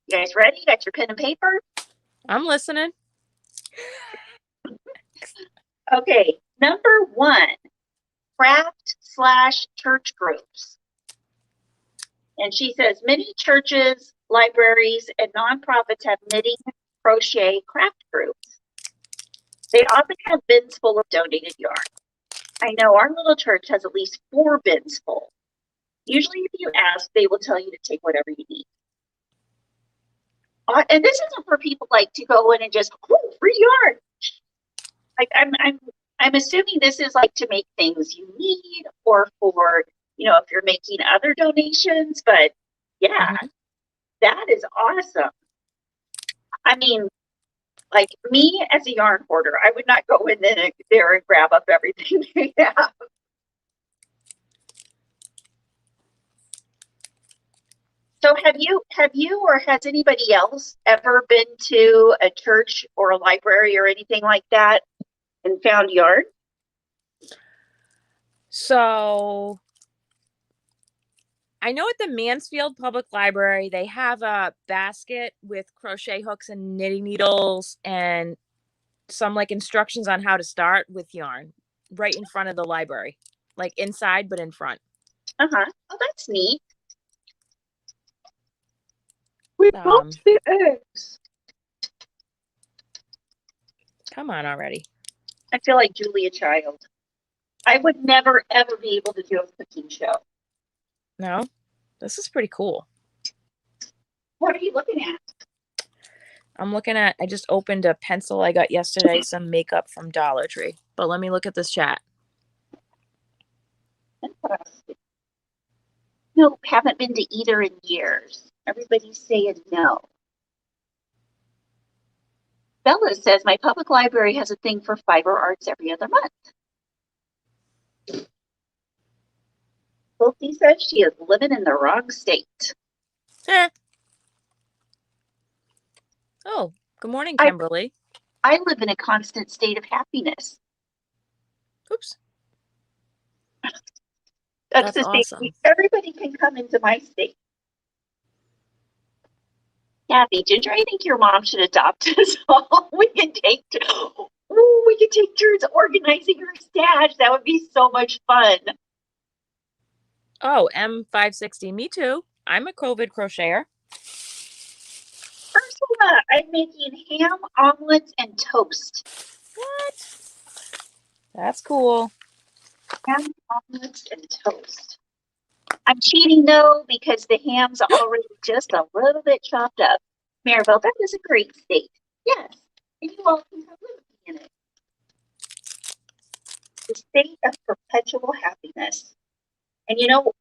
You guys ready? You got your pen and paper? I'm listening. Okay, number 1, craft/church groups. And she says many churches, libraries, and nonprofits have knitting, crochet, craft groups. They often have bins full of donated yarn. I know our little church has at least 4 bins full. Usually if you ask, they will tell you to take whatever you need. And this isn't for people like to go in and just, free yarn. Like I'm assuming this is like to make things you need or for, you know, if you're making other donations, but yeah, that is awesome. I mean, like me as a yarn hoarder, I would not go in there and grab up everything they have. So have you or has anybody else ever been to a church or a library or anything like that and found yarn? So I know at the Mansfield Public Library, they have a basket with crochet hooks and knitting needles and some like instructions on how to start with yarn right in front of the library, like inside, but in front. Uh-huh. Oh, that's neat. We poached the eggs. Come on already. I feel like Julia Child. I would never, ever be able to do a cooking show. No, this is pretty cool. What are you looking at? I'm looking at, I just opened a pencil I got yesterday, some makeup from Dollar Tree. But let me look at this chat. Nope, haven't been to either in years. Everybody's saying no. Bella says, my public library has a thing for fiber arts every other month. Quilty says she is living in the wrong state. Oh, good morning, Kimberly. I live in a constant state of happiness. Oops. That's That's the state. awesome. Everybody can come into my state. Kathy, Ginger, I think your mom should adopt us all. We can take turns organizing her stash. That would be so much fun. Oh, M560. Me too. I'm a COVID crocheter. Ursula, I'm making ham, omelets, and toast. What? That's cool. Ham, omelets, and toast. I'm cheating though because the ham's already just a little bit chopped up. Maribel, that is a great state. Yes, and you all can come live with me in it. The state of perpetual happiness. And you know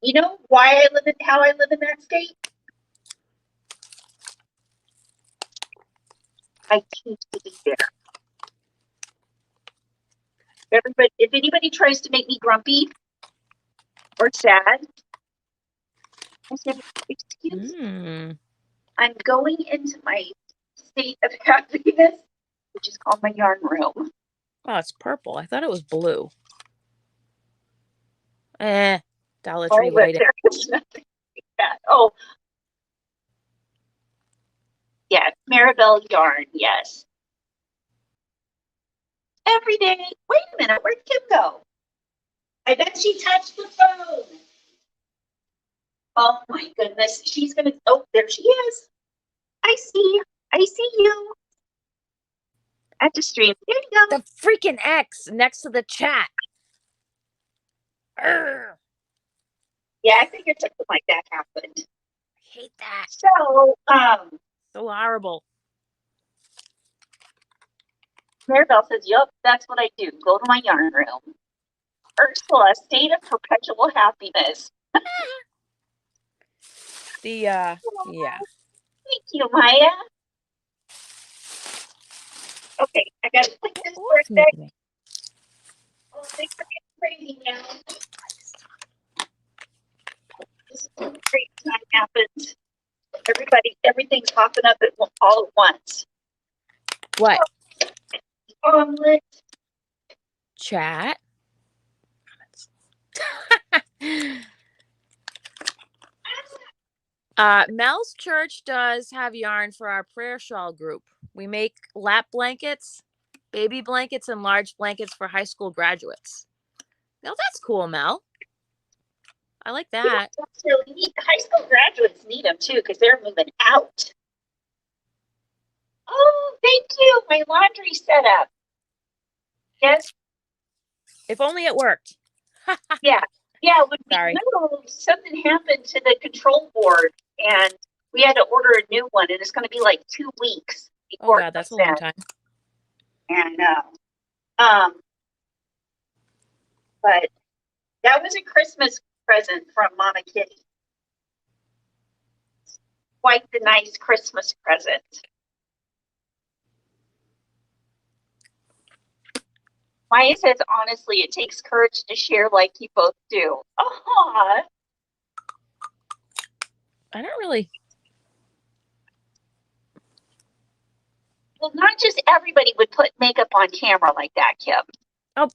why how I live in that state? I choose to be there. If anybody tries to make me grumpy or sad, I say, excuse me. I'm going into my state of happiness, which is called my yarn room. Oh, it's purple. I thought it was blue. Dollar Tree lighting. There is nothing like that. Oh, yeah, Maribel yarn, yes. Every day. Wait a minute, where'd Kim go? I bet she touched the phone. Oh my goodness, she's gonna. Oh, there she is. I see you. At the stream. There you go. The freaking X next to the chat. Urgh. Yeah, I figured something like that happened. I hate that. So, So horrible. Maribel says, "Yup, that's what I do. Go to my yarn room." Ursula, state of perpetual happiness. Yeah. Thank you, Maya. Okay, I gotta click this for a sec. Oh, things are getting crazy now. This is when great time happens. Everything's popping up all at once. What? Omelet. Chat. Mel's church does have yarn for our prayer shawl group. We make lap blankets, baby blankets, and large blankets for high school graduates. Now that's cool, Mel. I like that. Yeah, that's really neat. High school graduates need them too because they're moving out. Oh, thank you. My laundry setup. Yes. If only it worked. Yeah. Sorry. Something happened to the control board and we had to order a new one and it's going to be like 2 weeks before. Oh God, that's a long time. And but that was a Christmas present from Mama Kitty. Quite the nice Christmas present. Maya says, honestly, it takes courage to share like you both do. Aww. I don't really. Well, not just everybody would put makeup on camera like that, Kim. Oh.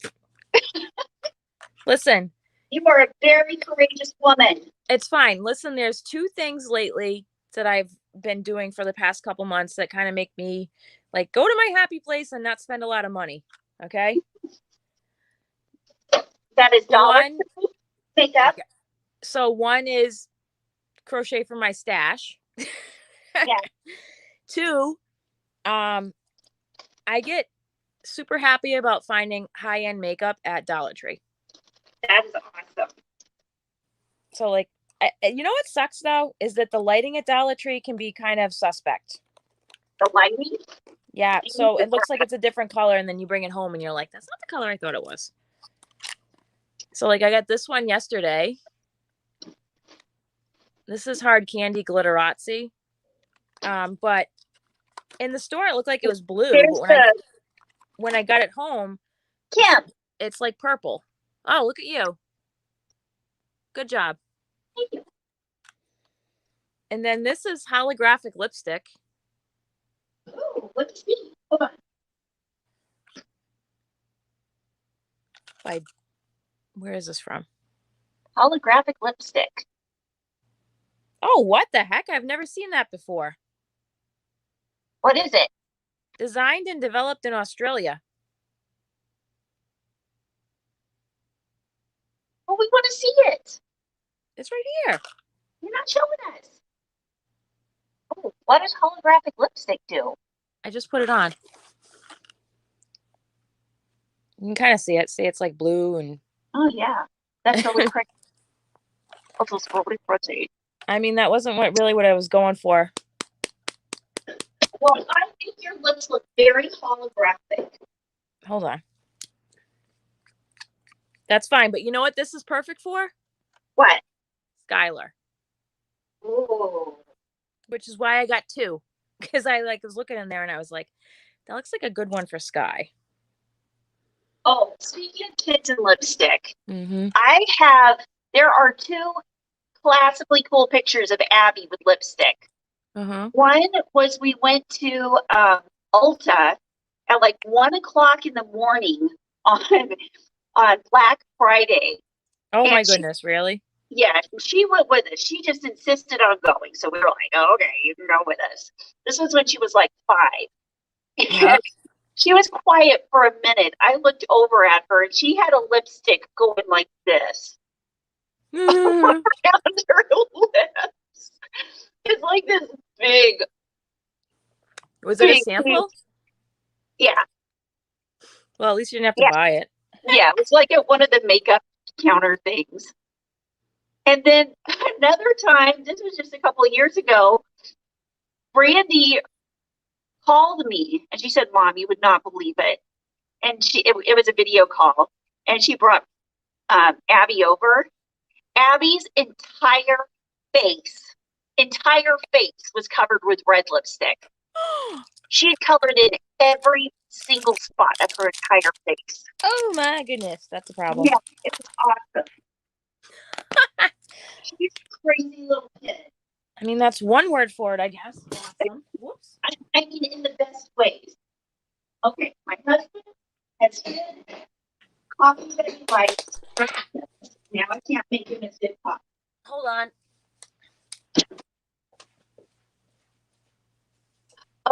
Listen. You are a very courageous woman. It's fine. Listen, there's 2 things lately that I've been doing for the past couple months that kind of make me like go to my happy place and not spend a lot of money. Okay. That is one makeup. So one is crochet for my stash. Yeah. 2, I get super happy about finding high-end makeup at Dollar Tree. That is awesome. So like, you know what sucks though is that the lighting at Dollar Tree can be kind of suspect. The lighting? Yeah. So it looks like it's a different color, and then you bring it home and you're like, that's not the color I thought it was. So like, I got this one yesterday. This is hard candy glitterazzi. But in the store it looked like it was blue. But when I got it home, Kim, it's like purple. Oh, look at you. Good job. Thank you. And then this is holographic lipstick. Oh, let's see. Hold on. Where is this from? Holographic Lipstick. Oh, what the heck? I've never seen that before. What is it? Designed and developed in Australia. Well, we want to see it. It's right here. You're not showing us. Oh, what does holographic lipstick do? I just put it on. You can kind of see it. See, it's like blue and... Oh, yeah. That's really pretty. Also, it's really pretty. I mean, that wasn't what I was going for. Well, I think your lips look very holographic. Hold on. That's fine, but you know what this is perfect for? What? Skylar. Ooh. Which is why I got two. Because I was looking in there and I was like, that looks like a good one for Sky. Oh, speaking of kids and lipstick, Mm-hmm. there are two classically cool pictures of Abby with lipstick. Uh-huh. One was we went to Ulta at like 1 o'clock in the morning on Black Friday. Oh my goodness, really? Yeah, she went with us. She just insisted on going. So we were like, oh, okay, you can go with us. This was when she was like 5. Yep. She was quiet for a minute. I looked over at her and she had a lipstick going like this. Around her lips. It's like this big. Was it a sample? Yeah. Well, at least you didn't have to buy it. Yeah, it was like at one of the makeup counter things. And then another time, this was just a couple of years ago, Brandy called me and she said, Mom, you would not believe it. And it was a video call. And she brought Abby over. Abby's entire face was covered with red lipstick. She had colored in every single spot of her entire face. Oh my goodness, that's a problem. Yeah, it was awesome. She's a crazy little kid. I mean, that's one word for it, I guess. Awesome. Whoops. I mean, in the best ways. Okay, my husband has good coffee that he likes. Now I can't make him as good coffee. Hold on.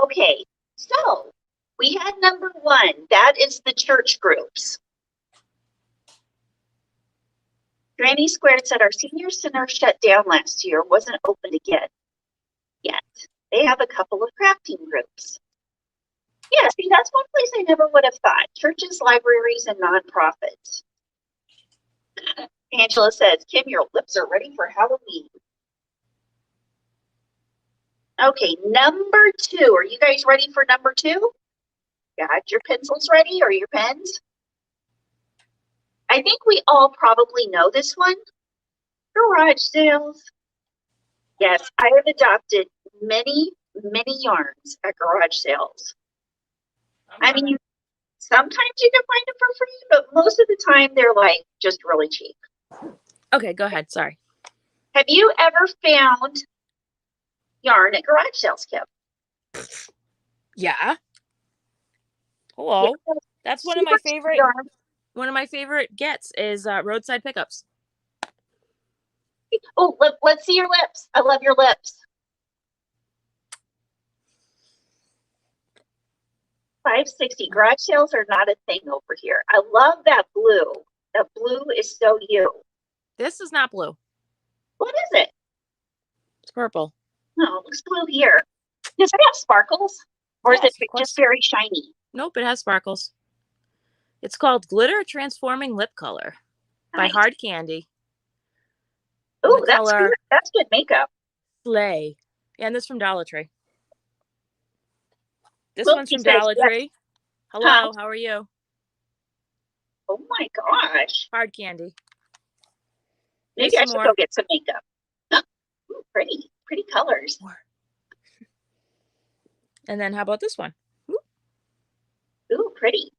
Okay, so we had number 1. That is the church groups. Granny Squared said our senior center shut down last year, wasn't open again yet. They have a couple of crafting groups. Yeah, see, that's one place I never would have thought. Churches, libraries, and nonprofits. Angela says, Kim, your lips are ready for Halloween. Okay, number 2. Are you guys ready for number 2? Got your pencils ready or your pens? I think we all probably know this one. Garage sales. Yes, I have adopted many, many yarns at garage sales. I mean, sometimes you can find them for free, but most of the time they're like just really cheap. Okay, go ahead. Sorry. Have you ever found yarn at garage sales, Kim? Yeah. Hello. Yeah, that's one of my favorite. Yarn. One of my favorite gets is roadside pickups. Oh, let's see your lips. I love your lips. $5.60. Garage sales are not a thing over here. I love that blue. That blue is so you. This is not blue. What is it? It's purple. No, it looks blue here. Does it have sparkles? Or is it just very shiny? Nope, it has sparkles. It's called Glitter Transforming Lip Color by Hard Candy. Oh, that's good. That's good makeup. Slay. Yeah, and this from Dollar Tree. This one's from Dollar Tree. Hello, how are you? Oh my gosh. Hard Candy. Maybe I should go get some makeup. Ooh, pretty colors. And then how about this one? Ooh, pretty.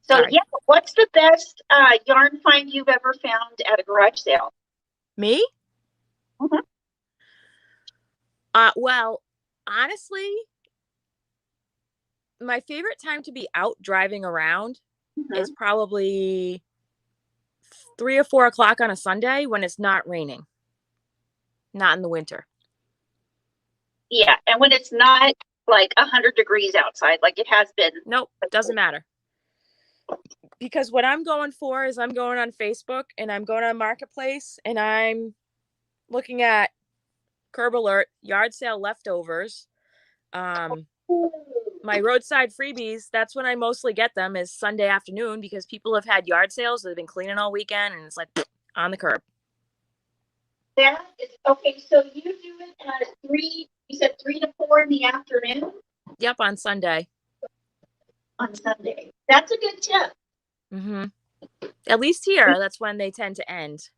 So yeah, what's the best yarn find you've ever found at a garage sale? Me? Mm-hmm. Well, honestly, my favorite time to be out driving around is probably 3 or 4 o'clock on a Sunday when it's not raining. Not in the winter. Yeah, and when it's not like 100 degrees outside, like it has been. Nope, doesn't matter. Because what I'm going for is I'm going on Facebook and I'm going on Marketplace and I'm looking at Curb Alert, yard sale leftovers. My roadside freebies, that's when I mostly get them, is Sunday afternoon because people have had yard sales. They've been cleaning all weekend and it's like on the curb. That is okay. So you do it at 3, you said 3 to 4 in the afternoon? Yep, on Sunday. On Sunday. That's a good tip. Mm-hmm. At least here, that's when they tend to end.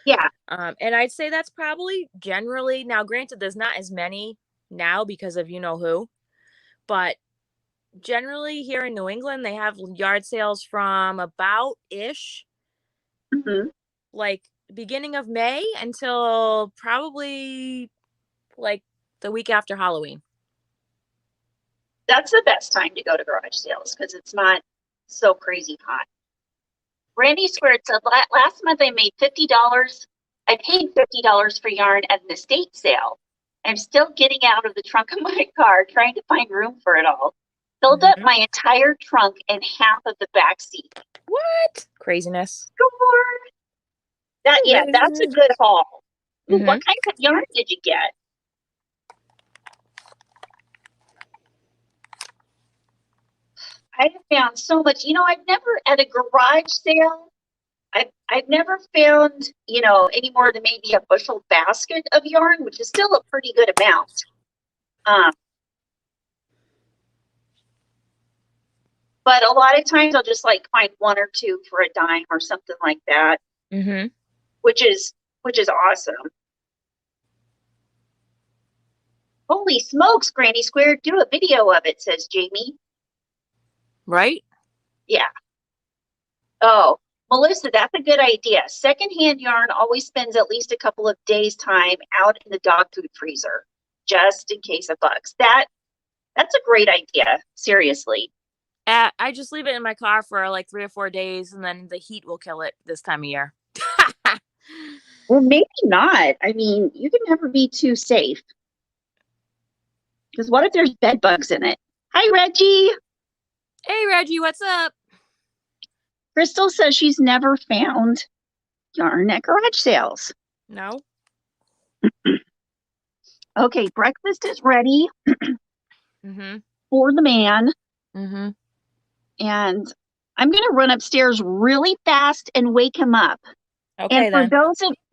Yeah. And I'd say that's probably generally, now granted, there's not as many now because of you know who, but generally here in New England, they have yard sales from about like beginning of May until probably like the week after Halloween. That's the best time to go to garage sales because it's not so crazy hot. Randy Squared said last month I made $50. I paid $50 for yarn at an estate sale. I'm still getting out of the trunk of my car trying to find room for it all. Filled up my entire trunk and half of the back seat. What? Craziness. That's a good haul. What kind of yarn did you get? I have found so much. I've never at a garage sale. I've never found any more than maybe a bushel basket of yarn, which is still a pretty good amount. But a lot of times I'll just like find 1 or 2 for a dime or something like that, which is awesome. Holy smokes, Granny Square, do a video of it, says Jamie. Right? Yeah. Oh, Melissa, that's a good idea. Secondhand yarn always spends at least a couple of days' time out in the dog food freezer, just in case of bugs. That's a great idea. Seriously. I just leave it in my car for like 3 or 4 days, and then the heat will kill it this time of year. Well, maybe not. I mean, you can never be too safe. Because what if there's bed bugs in it? Hi, Reggie. Hey, Reggie, what's up? Crystal says she's never found yarn at garage sales. No. Okay, breakfast is ready for the man. And I'm going to run upstairs really fast and wake him up. Okay, and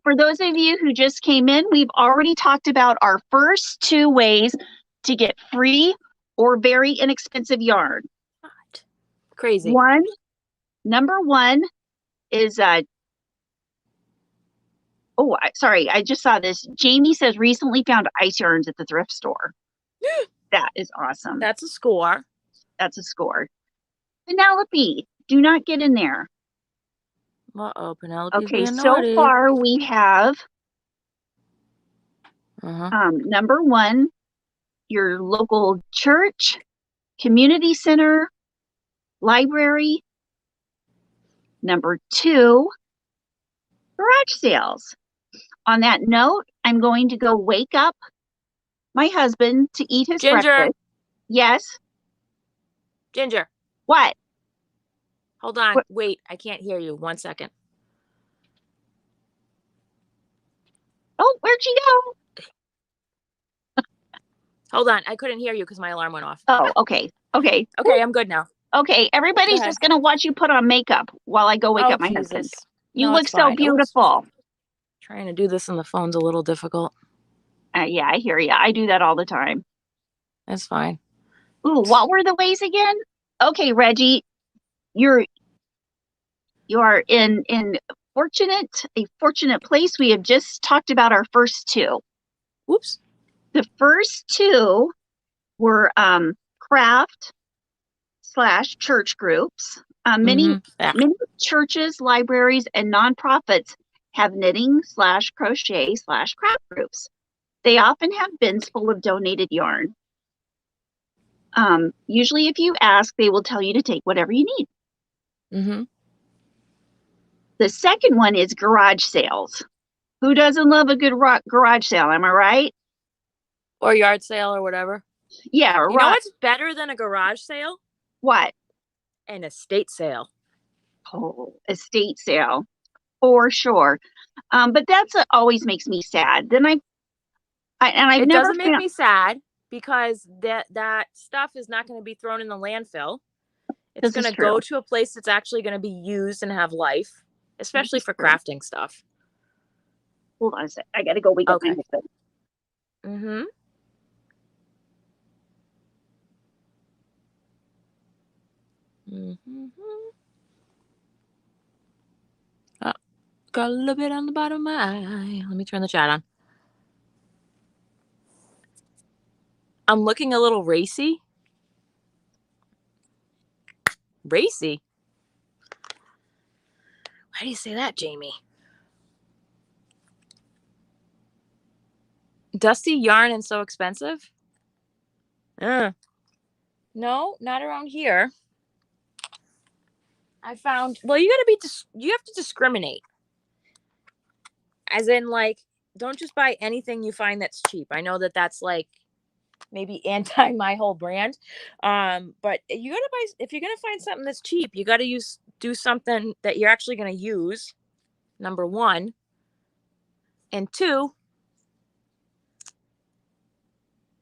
for those of you who just came in, we've already talked about our first 2 ways to get free or very inexpensive yarn. What? Crazy. Number 1 is sorry, I just saw this. Jamie says recently found ice yarns at the thrift store. That is awesome. That's a score. That's a score. Penelope, do not get in there. Uh-oh, Penelope. Okay, so far we have number 1, your local church, community center, library. Number 2, garage sales. On that note, I'm going to go wake up my husband to eat his breakfast. Yes. Ginger. What? Hold on. Wait, I can't hear you. 1 second. Oh, where'd she go? Hold on. I couldn't hear you because my alarm went off. Oh, okay. Okay, I'm good now. Okay, everybody's just going to watch you put on makeup while I go wake up my husband. You look so beautiful. Oops. Trying to do this on the phone's a little difficult. Yeah, I hear you. I do that all the time. That's fine. Ooh, what were the ways again? Okay, Reggie, you are in a fortunate place. We have just talked about our first 2. Whoops. The first 2 were craft/church groups. Many churches, libraries, and nonprofits have knitting/crochet/craft groups. They often have bins full of donated yarn. Usually if you ask, they will tell you to take whatever you need. Mm-hmm. The second one is garage sales. Who doesn't love a good garage sale? Am I right? Or yard sale or whatever. Yeah, You know what's better than a garage sale? What? An estate sale. Oh, estate sale. For sure. But that's always makes me sad. Then I've It never doesn't make me sad because that stuff is not going to be thrown in the landfill. It's This going is to go true. to a place that's actually going to be used and have life, especially for true. crafting stuff. Hold on a sec. I got to go wake up my husband. Mm-hmm. Mm-hmm. Oh, got a little bit on the bottom of my eye. Let me turn the chat on. I'm looking a little racy. Racy? Why do you say that, Jamie? Dusty yarn and so expensive? No, not around here. I found, well, you have to discriminate. As in, like, don't just buy anything you find that's cheap. I know that that's like maybe anti my whole brand. But you gotta buy, if you're gonna find something that's cheap, you gotta do something that you're actually gonna use, number one. And two,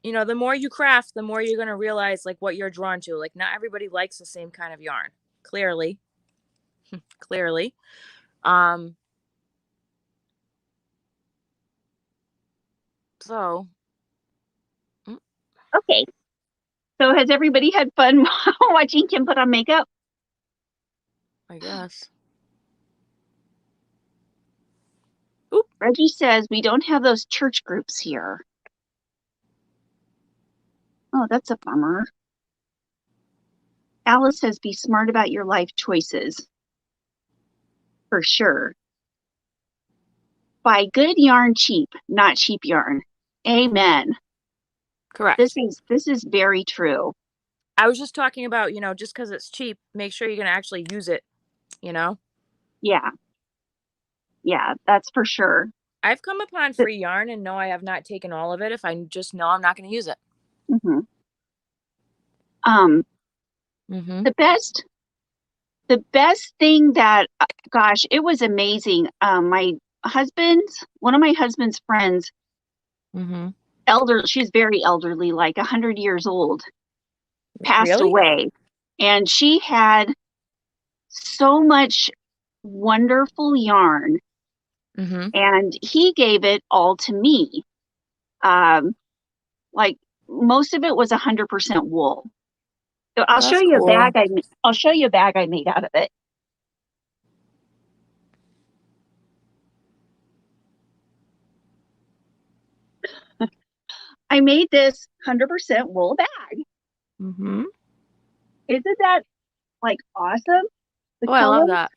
you know, the more you craft, the more you're gonna realize like what you're drawn to. Like, not everybody likes the same kind of yarn. Clearly. Clearly. So Okay. So has everybody had fun watching Kim put on makeup? I guess. Oop. Reggie says we don't have those church groups here. Oh, that's a bummer. Alice says be smart about your life choices. For sure. Buy good yarn cheap, not cheap yarn. Amen. Correct. This is very true. I was just talking about, you know, just because it's cheap, make sure you're going to actually use it, you know? Yeah. Yeah, that's for sure. I've come upon free yarn and no, I have not taken all of it if I just know I'm not going to use it. Mm-hmm. Mm-hmm. The best thing that, gosh, it was amazing. One of my husband's friends, Mm-hmm. she's very elderly, like 100 years old, passed Really? away. And she had so much wonderful yarn. Mm-hmm. And he gave it all to me. Like most of it was 100% wool. So I'll show you cool. I'll show you a bag I made out of it. I made this 100% wool bag. Mm-hmm. Isn't that like awesome? I love that.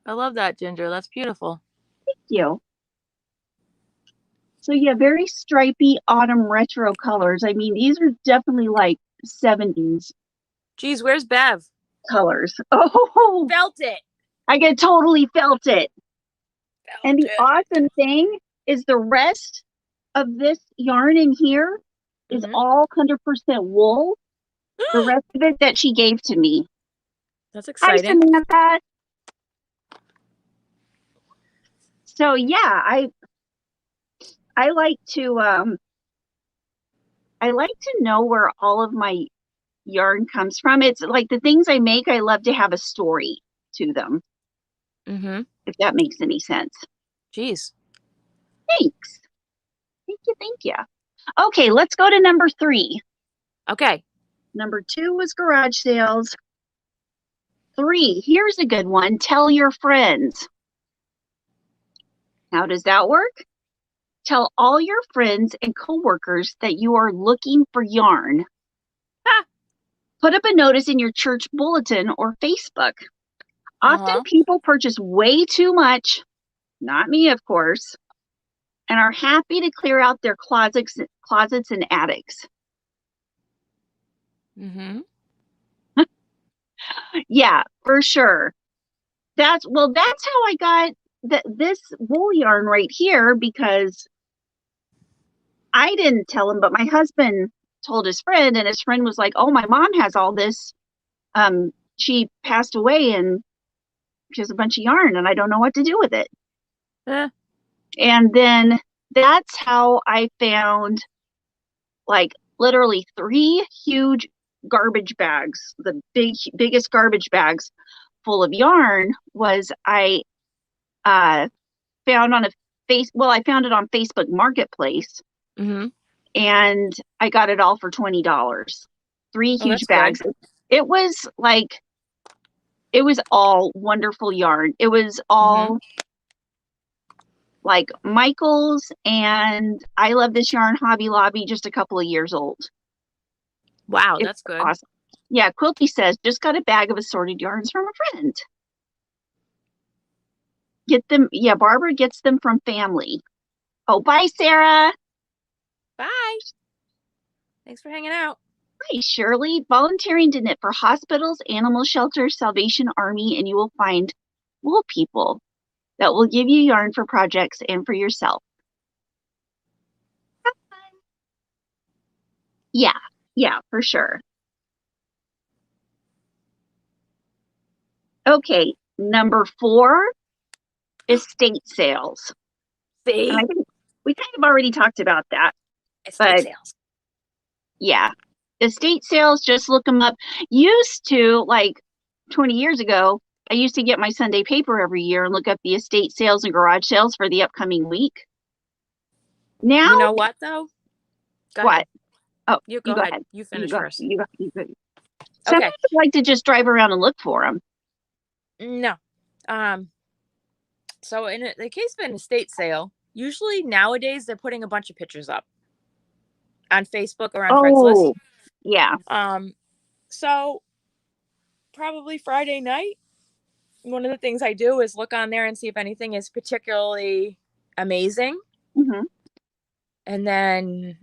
I love that, Ginger. That's beautiful. Thank you. So yeah, very stripy autumn retro colors. I mean, these are definitely like 70s. Geez, where's Bev? Colors. Oh, felt it. I totally felt it. And the awesome thing is the rest of this yarn in here is all 100% wool. The rest of it that she gave to me. That's exciting. Hi, Samantha. So yeah, I like to know where all of my yarn comes from. It's like the things I make, I love to have a story to them. Mm-hmm. If that makes any sense. Jeez. Thanks. Thank you. Okay, let's go to number 3. Okay. Number 2 was garage sales. 3, here's a good one. Tell your friends. How does that work? Tell all your friends and coworkers that you are looking for yarn. Put up a notice in your church bulletin or Facebook. Often people purchase way too much, not me, of course, and are happy to clear out their closets and attics. Mm-hmm. Yeah, for sure. That's how I got this wool yarn right here, because I didn't tell him, but my husband told his friend, and his friend was like, "Oh, my mom has all this. She passed away and she has a bunch of yarn and I don't know what to do with it." And then that's how I found like literally 3 huge garbage bags, the biggest garbage bags full of yarn. Was I found on I found it on Facebook Marketplace, and I got it all for $20. 3 huge bags. Good. It was all wonderful yarn. It was all like Michael's and I Love This Yarn, Hobby Lobby, just a couple of years old. Wow, that's good. Awesome. Yeah, Quilty says, just got a bag of assorted yarns from a friend. Get them. Yeah, Barbara gets them from family. Oh, bye, Sarah. Bye. Thanks for hanging out. Hi, Shirley. Volunteering to knit for hospitals, animal shelters, Salvation Army, and you will find wool people that will give you yarn for projects and for yourself. Have fun. Yeah, for sure. Okay, number 4, estate sales. See? And I think we kind of already talked about that. Estate sales. Yeah. Estate sales, just look them up. Used to, like 20 years ago, I used to get my Sunday paper every year and look up the estate sales and garage sales for the upcoming week. Now, you know what though? Go ahead. Oh, you go ahead. You finish first. You go. Sometimes I like to just drive around and look for them. No. So in the case of an estate sale, usually nowadays they're putting a bunch of pictures up on Facebook or on Craigslist. Yeah. So probably Friday night, one of the things I do is look on there and see if anything is particularly amazing. And then,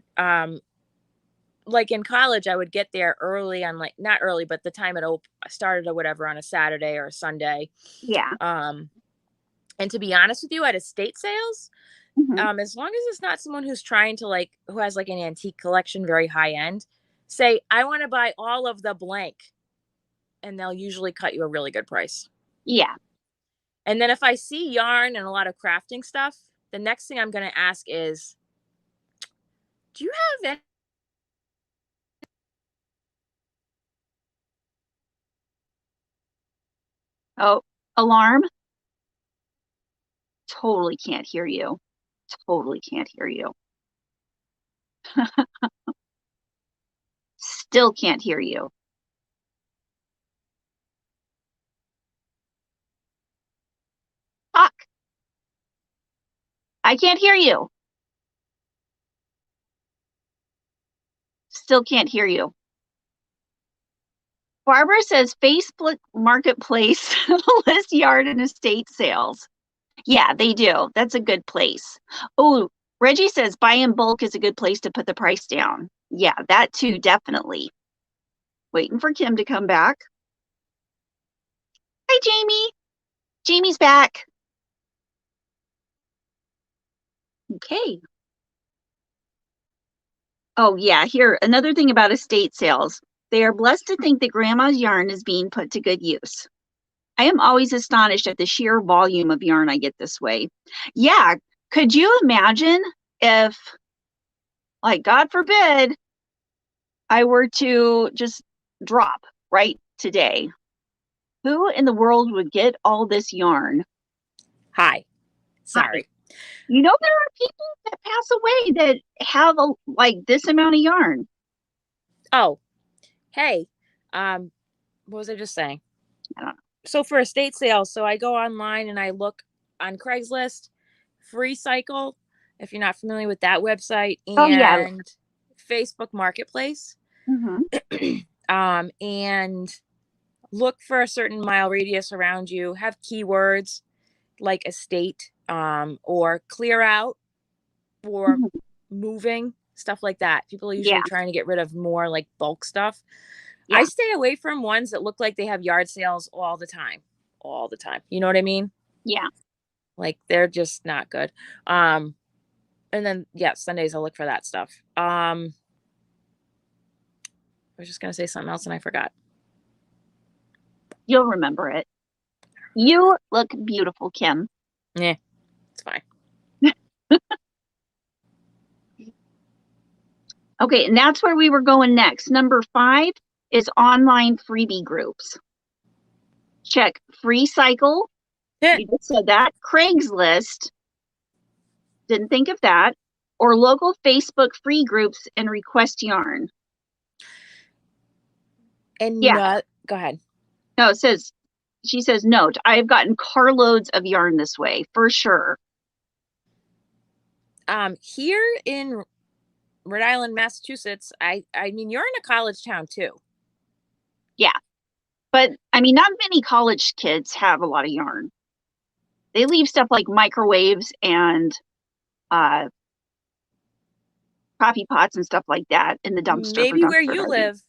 like in college, I would get there early on, like not early, but the time it started or whatever on a Saturday or a Sunday. Yeah. And to be honest with you, at estate sales, as long as it's not someone who's trying to who has like an antique collection, very high end, say, I want to buy all of the blank, and they'll usually cut you a really good price. Yeah. And then if I see yarn and a lot of crafting stuff, the next thing I'm going to ask is, do you have any? Oh, alarm. Totally can't hear you. Still can't hear you. Talk. I can't hear you. Still can't hear you. Barbara says Facebook Marketplace lists yard and estate sales. Yeah, they do. That's a good place. Oh, Reggie says buy in bulk is a good place to put the price down. Yeah, that too, definitely. Waiting for Kim to come back. Hi, Jamie. Jamie's back. Okay. Oh, yeah. Here, another thing about estate sales. They are blessed to think that grandma's yarn is being put to good use. I am always astonished at the sheer volume of yarn I get this way. Yeah. Could you imagine if, like, God forbid, I were to just drop right today? Who in the world would get all this yarn? Hi. Sorry. You know, there are people that pass away that have like this amount of yarn. Oh, hey, what was I just saying? I don't know. So for estate sales, so I go online and I look on Craigslist, Free Cycle, if you're not familiar with that website, and Facebook Marketplace. And look for a certain mile radius around you. Have keywords like estate, or clear out, or moving, stuff like that. People are usually trying to get rid of more like bulk stuff. Yeah. I stay away from ones that look like they have yard sales all the time. All the time. You know what I mean? Yeah. Like they're just not good. And then Sundays I'll look for that stuff. I was just gonna say something else and I forgot. You'll remember it. You look beautiful, Kim. Yeah, it's fine. Okay, and that's where we were going next. Number 5 is online freebie groups. Check Free Cycle. You just said that. Craigslist. Didn't think of that. Or local Facebook free groups and request yarn. And Yeah. go ahead. No, she says, note, I've gotten carloads of yarn this way, for sure. Here in Rhode Island, Massachusetts, I mean, you're in a college town too. Yeah. But, I mean, not many college kids have a lot of yarn. They leave stuff like microwaves and coffee pots and stuff like that in the dumpster. Maybe where you live.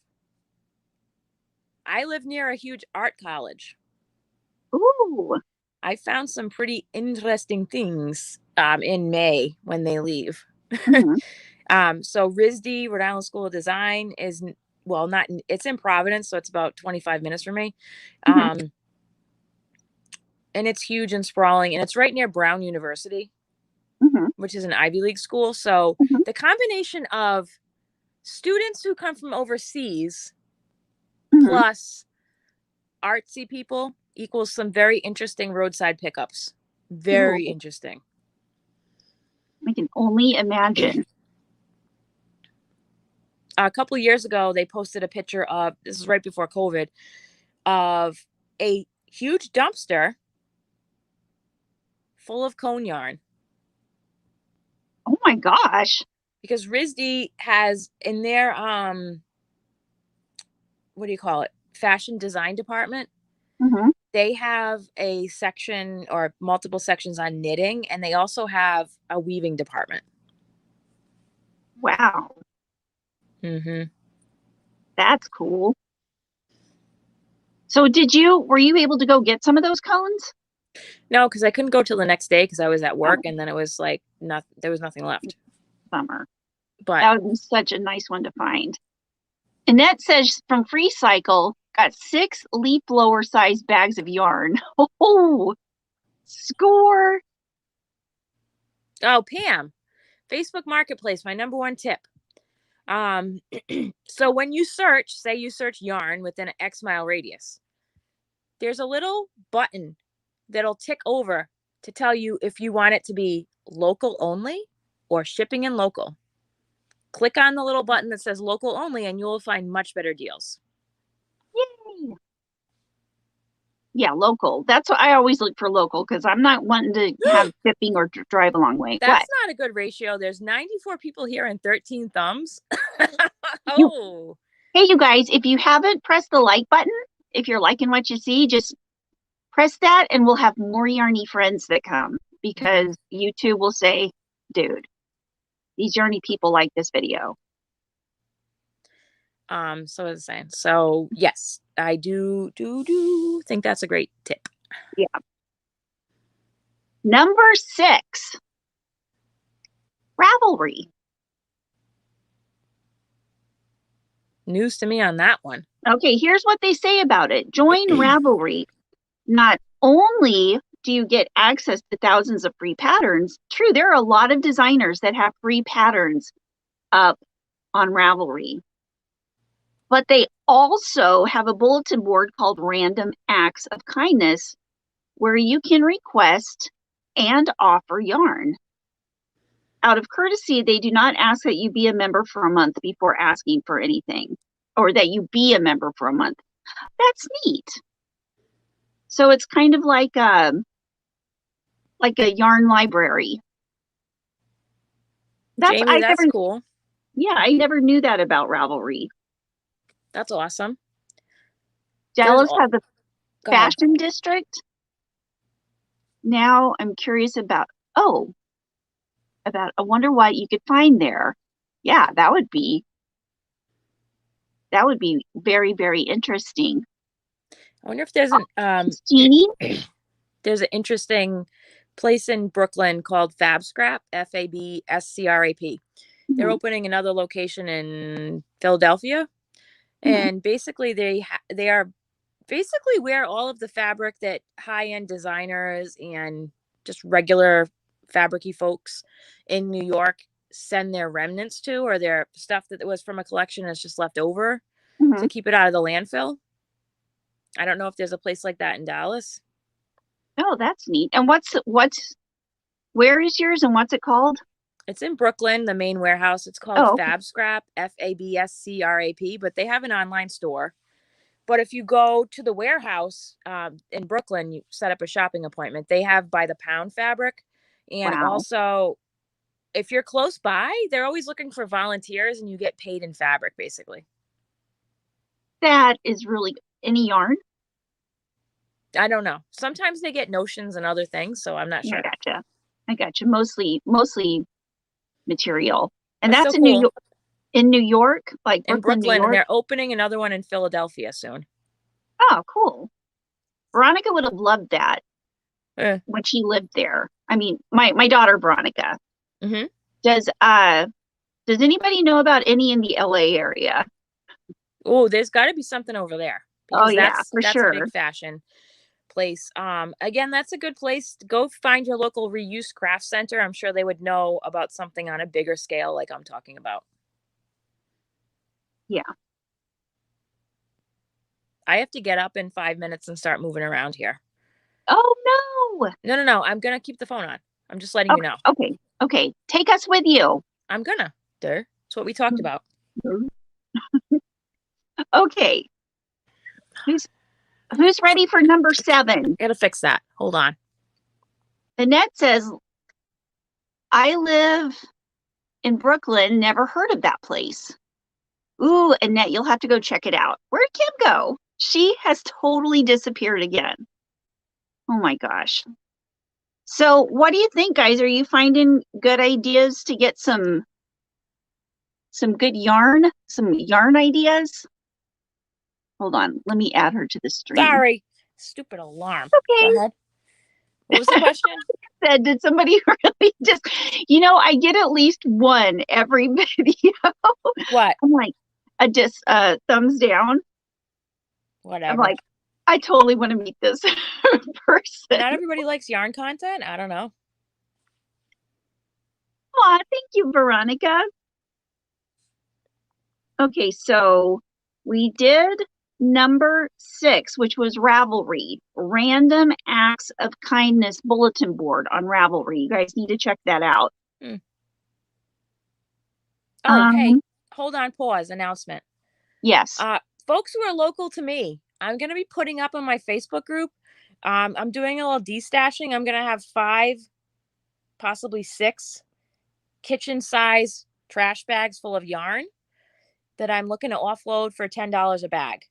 I live near a huge art college. Ooh. I found some pretty interesting things in May when they leave. Mm-hmm. So RISD, Rhode Island School of Design, is it's in Providence, so it's about 25 minutes from me. Mm-hmm. And it's huge and sprawling, and it's right near Brown University, which is an Ivy League school. So the combination of students who come from overseas plus artsy people equals some very interesting roadside pickups. Very interesting. I can only imagine. A couple of years ago, they posted a picture of, this is right before COVID, of a huge dumpster full of cone yarn. Oh my gosh. Because RISD has in their, what do you call it? Fashion design department. They have a section or multiple sections on knitting, and they also have a weaving department. Wow. That's cool. So were you able to go get some of those cones? No, because I couldn't go till the next day because I was at work, and then it was like there was nothing left. Bummer. But that would be such a nice one to find. Annette says from Free Cycle, got 6 leaf blower size bags of yarn. Oh, score. Oh, Pam, Facebook Marketplace, my number 1 tip. So when you search yarn within an X mile radius, there's a little button that'll tick over to tell you if you want it to be local only or shipping in local. Click on the little button that says local only and you will find much better deals. Yay. Yeah, local. That's what I always look for, local, because I'm not wanting to have shipping or drive a long way. That's not a good ratio. There's 94 people here and 13 thumbs. Oh. Hey, you guys, if you haven't pressed the like button, if you're liking what you see, just press that and we'll have more yarny friends that come, because YouTube will say, dude, these yarny people like this video. So as I saying, so yes, I do think that's a great tip. Yeah. Number 6, Ravelry. News to me on that one. Okay, here's what they say about it. Join Ravelry. Not only do you get access to thousands of free patterns, true, there are a lot of designers that have free patterns up on Ravelry, but they also have a bulletin board called Random Acts of Kindness, where you can request and offer yarn. Out of courtesy, they do not ask that you be a member for a month before asking for anything, or that you be a member for a month. That's neat. So it's kind of like a yarn library. Jamie, that's cool. Yeah, I never knew that about Ravelry. That's awesome. Dallas has a fashion district. Now I'm curious about, I wonder what you could find there. Yeah, that would be That would be very, very interesting. I wonder if there's an Jeannie? there's an interesting place in Brooklyn called Fab Scrap, Fabscrap. They're opening another location in Philadelphia, and basically they are basically where all of the fabric that high-end designers and just regular fabricy folks in New York send their remnants to, or their stuff that was from a collection that's just left over to keep it out of the landfill. I don't know if there's a place like that in Dallas. Oh, that's neat. And where is yours and what's it called? It's in Brooklyn, the main warehouse. It's called Fab Scrap, Fabscrap, but they have an online store. But if you go to the warehouse in Brooklyn, you set up a shopping appointment. They have by the pound fabric. And also, if you're close by, they're always looking for volunteers, and you get paid in fabric, basically. That is really any yarn? I don't know. Sometimes they get notions and other things, so I'm not sure. I gotcha. Mostly material. And that's so in New York. In New York, like in Brooklyn, and they're opening another one in Philadelphia soon. Oh, cool. Veronica would have loved that when she lived there. I mean, my daughter Veronica. Does anybody know about any in the LA area? Oh, there's got to be something over there. Oh yeah, for sure. A big fashion place. Again, that's a good place to go find your local reuse craft center. I'm sure they would know about something on a bigger scale like I'm talking about. Yeah. I have to get up in 5 minutes and start moving around here. Oh no. No. I'm gonna keep the phone on. I'm just letting you know. Okay. Take us with you. I'm gonna. That's what we talked about. Okay. Who's ready for number 7? Gotta fix that. Hold on. Annette says, I live in Brooklyn, never heard of that place. Ooh, Annette, you'll have to go check it out. Where'd Kim go? She has totally disappeared again. Oh my gosh. So what do you think, guys? Are you finding good ideas to get some good yarn? Some yarn ideas? Hold on. Let me add her to the stream. Sorry. Stupid alarm. Okay. Go ahead. What was the question? Said, did somebody really just, I get at least one every video. What? I'm like, thumbs down. Whatever. I'm like, I totally want to meet this person. Not everybody likes yarn content. I don't know. Aw, thank you, Veronica. Okay, so we did number 6, which was Ravelry, Random Acts of Kindness bulletin board on Ravelry. You guys need to check that out. Hey, hold on, pause, announcement. Yes. Folks who are local to me, I'm going to be putting up on my Facebook group. I'm doing a little destashing. I'm going to have 5, possibly 6 kitchen size trash bags full of yarn that I'm looking to offload for $10 a bag.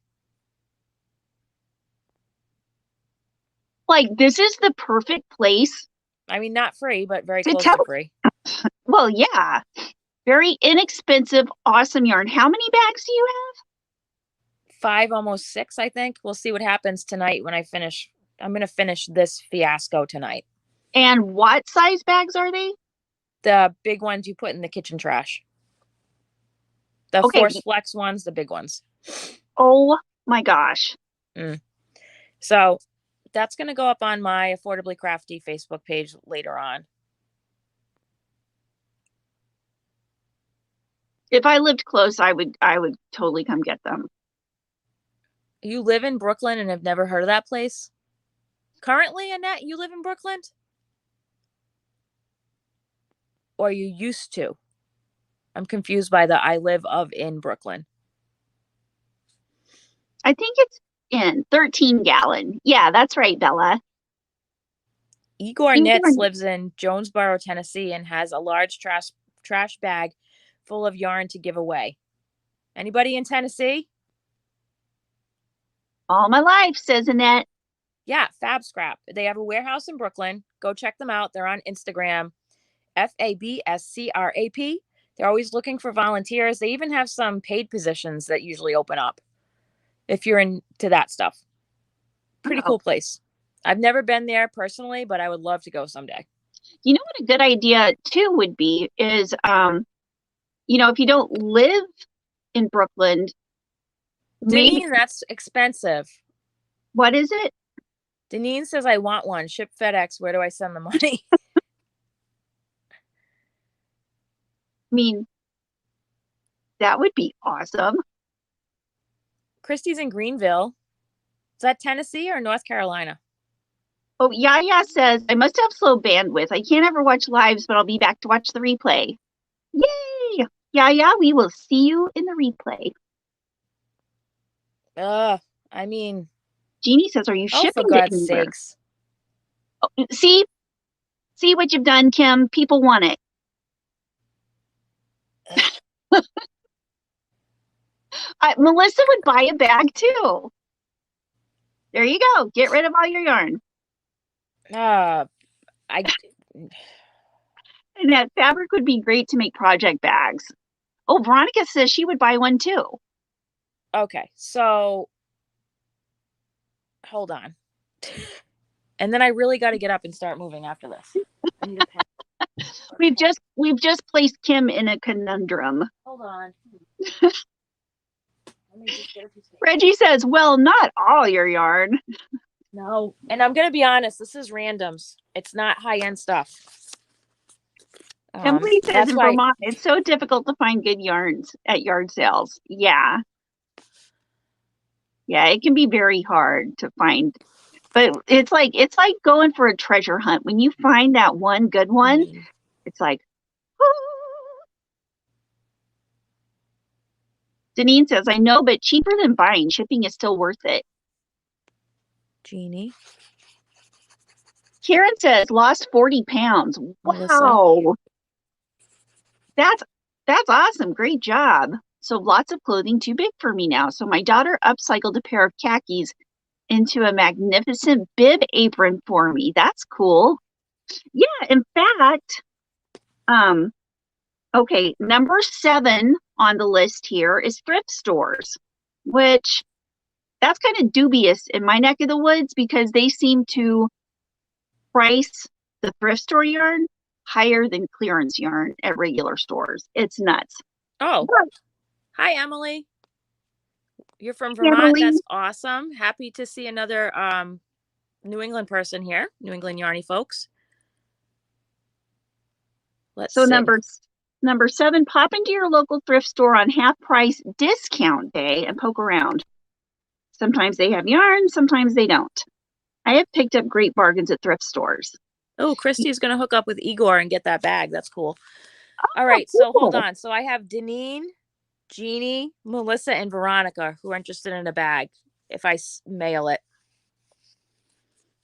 Like, this is the perfect place. I mean, not free, but very close to free. Well, yeah. Very inexpensive, awesome yarn. How many bags do you have? 5, almost 6, I think. We'll see what happens tonight when I finish. I'm going to finish this fiasco tonight. And what size bags are they? The big ones you put in the kitchen trash. The Force Flex ones, the big ones. Oh my gosh. So that's going to go up on my Affordably Crafty Facebook page later on. If I lived close, I would totally come get them. You live in Brooklyn and have never heard of that place? Currently, Annette, you live in Brooklyn? Or you used to? I'm confused by the I live in Brooklyn. I think it's in 13 gallon. Yeah, that's right, Bella. Igor Nitz lives in Jonesboro, Tennessee, and has a large trash bag full of yarn to give away. Anybody in Tennessee? All my life, says Annette. Yeah, Fab Scrap. They have a warehouse in Brooklyn. Go check them out. They're on Instagram, Fabscrap. They're always looking for volunteers. They even have some paid positions that usually open up if you're into that stuff. Pretty cool place. I've never been there personally, but I would love to go someday. You know what a good idea too would be is, you know, if you don't live in Brooklyn, maybe. Deneen, that's expensive. What is it? Deneen says, I want one. Ship FedEx. Where do I send the money? I mean, that would be awesome. Christy's in Greenville. Is that Tennessee or North Carolina? Oh, Yaya says, I must have slow bandwidth. I can't ever watch lives, but I'll be back to watch the replay. Yay! Yaya, we will see you in the replay. I mean. Jeannie says, are you shipping? Oh, for God's sakes. Oh, see what you've done, Kim? People want it. Melissa would buy a bag too. There you go. Get rid of all your yarn. And that fabric would be great to make project bags. Oh, Veronica says she would buy one too. Okay, so hold on. And then I really got to get up and start moving after this. I need a pen. We've just placed Kim in a conundrum. Hold on. Reggie says, well, not all your yarn. No. And I'm going to be honest, this is randoms. It's not high-end stuff. Emily says in Vermont, it's so difficult to find good yarns at yard sales. Yeah. Yeah, it can be very hard to find. But it's like going for a treasure hunt. When you find that one good one, it's like, Deneen says, I know, but cheaper than buying. Shipping is still worth it. Jeannie. Karen says, lost 40 pounds. Melissa. Wow. That's awesome. Great job. So lots of clothing too big for me now. So my daughter upcycled a pair of khakis into a magnificent bib apron for me. That's cool. Yeah, in fact, okay, number 7 on the list here is thrift stores, which that's kind of dubious in my neck of the woods because they seem to price the thrift store yarn higher than clearance yarn at regular stores. It's nuts. Oh, hi, Emily. You're from Vermont. Emily. That's awesome. Happy to see another New England person here. New England yarny folks. Let's see. Number 7, pop into your local thrift store on half price discount day and poke around. Sometimes they have yarn, sometimes they don't. I have picked up great bargains at thrift stores. Oh, Christy's going to hook up with Igor and get that bag. That's cool. All right, cool. So hold on. So I have Deneen, Jeannie, Melissa, and Veronica who are interested in a bag if I mail it.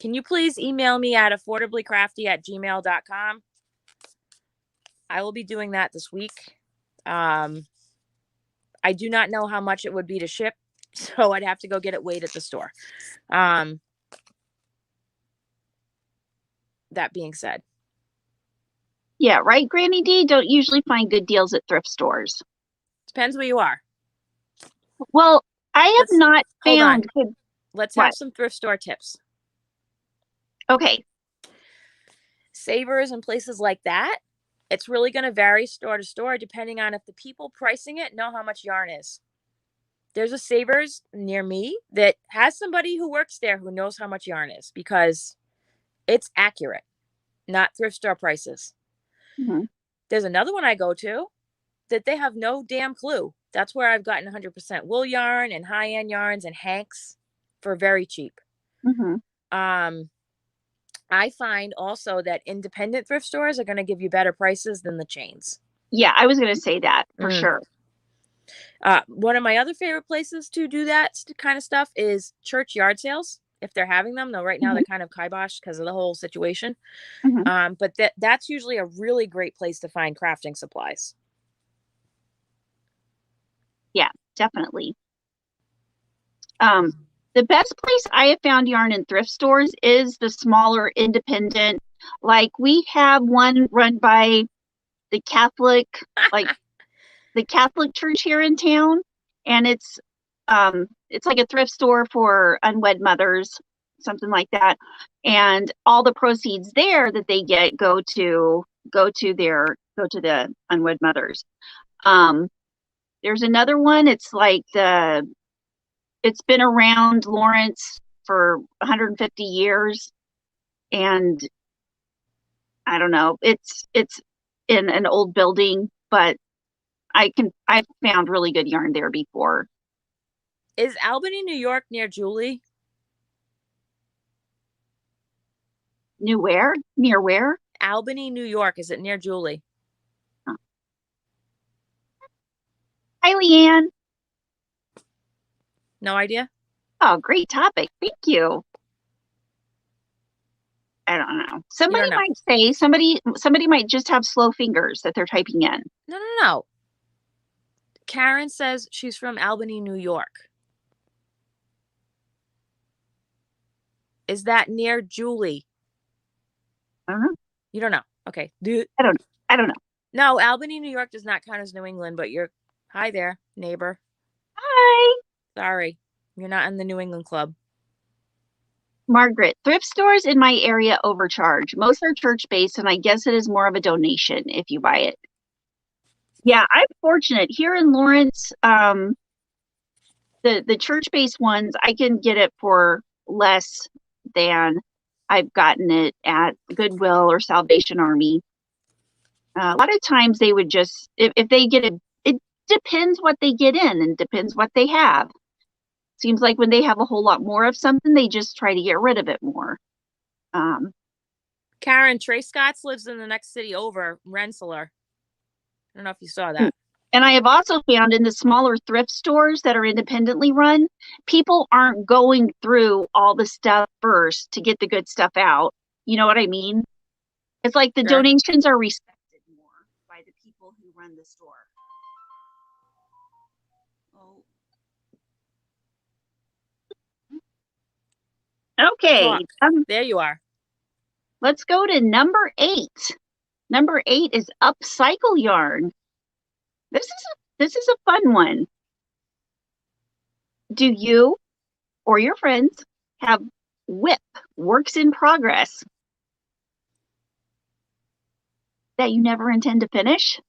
Can you please email me at affordablycrafty@gmail.com? I will be doing that this week. I do not know how much it would be to ship, so I'd have to go get it weighed at the store. That being said. Yeah, right, Granny D? Don't usually find good deals at thrift stores. Depends where you are. Well, I have not found. Let's have some thrift store tips. Okay. Savers and places like that, it's really going to vary store to store depending on if the people pricing it know how much yarn is. There's a Savers near me that has somebody who works there who knows how much yarn is because it's accurate, not thrift store prices. Mm-hmm. There's another one I go to that they have no damn clue. That's where I've gotten 100% wool yarn and high-end yarns and hanks for very cheap. Mm-hmm. I find also that independent thrift stores are going to give you better prices than the chains. Yeah, I was going to say that for sure. One of my other favorite places to do that kind of stuff is church yard sales. If they're having them, though, right now they're kind of kibosh because of the whole situation. Mm-hmm. But that's usually a really great place to find crafting supplies. Yeah, definitely. The best place I have found yarn in thrift stores is the smaller independent. Like we have one run by the Catholic, like the Catholic church here in town, and it's like a thrift store for unwed mothers, something like that. And all the proceeds there that they get go to the unwed mothers. There's another one. It's been around Lawrence for 150 years, and I don't know. It's in an old building, but I've found really good yarn there before. Is Albany, New York near Julie? Near where? Albany, New York. Is it near Julie? Oh. Hi, Leanne. No idea? Oh, great topic. Thank you. I don't know. Somebody might say, somebody might just have slow fingers that they're typing in. No. Karen says she's from Albany, New York. Is that near Julie? I don't know. You don't know. Okay. I don't know. No, Albany, New York does not count as New England, but hi there, neighbor. Hi. Sorry. You're not in the New England club. Margaret, thrift stores in my area overcharge. Most are church-based, and I guess it is more of a donation if you buy it. Yeah, I'm fortunate. Here in Lawrence, the church-based ones, I can get it for less than I've gotten it at Goodwill or Salvation Army. A lot of times they would just, if they get it depends what they get in and depends what they have. Seems like when they have a whole lot more of something, they just try to get rid of it more. Karen, Trey Scotts lives in the next city over, Rensselaer. I don't know if you saw that. And I have also found in the smaller thrift stores that are independently run, people aren't going through all the stuff first to get the good stuff out. You know what I mean? It's like the donations are respected more by the people who run the store. Okay. There you are. Let's go to number 8. Number 8 is upcycle yarn. This is a fun one. Do you or your friends have WIP, works in progress, that you never intend to finish?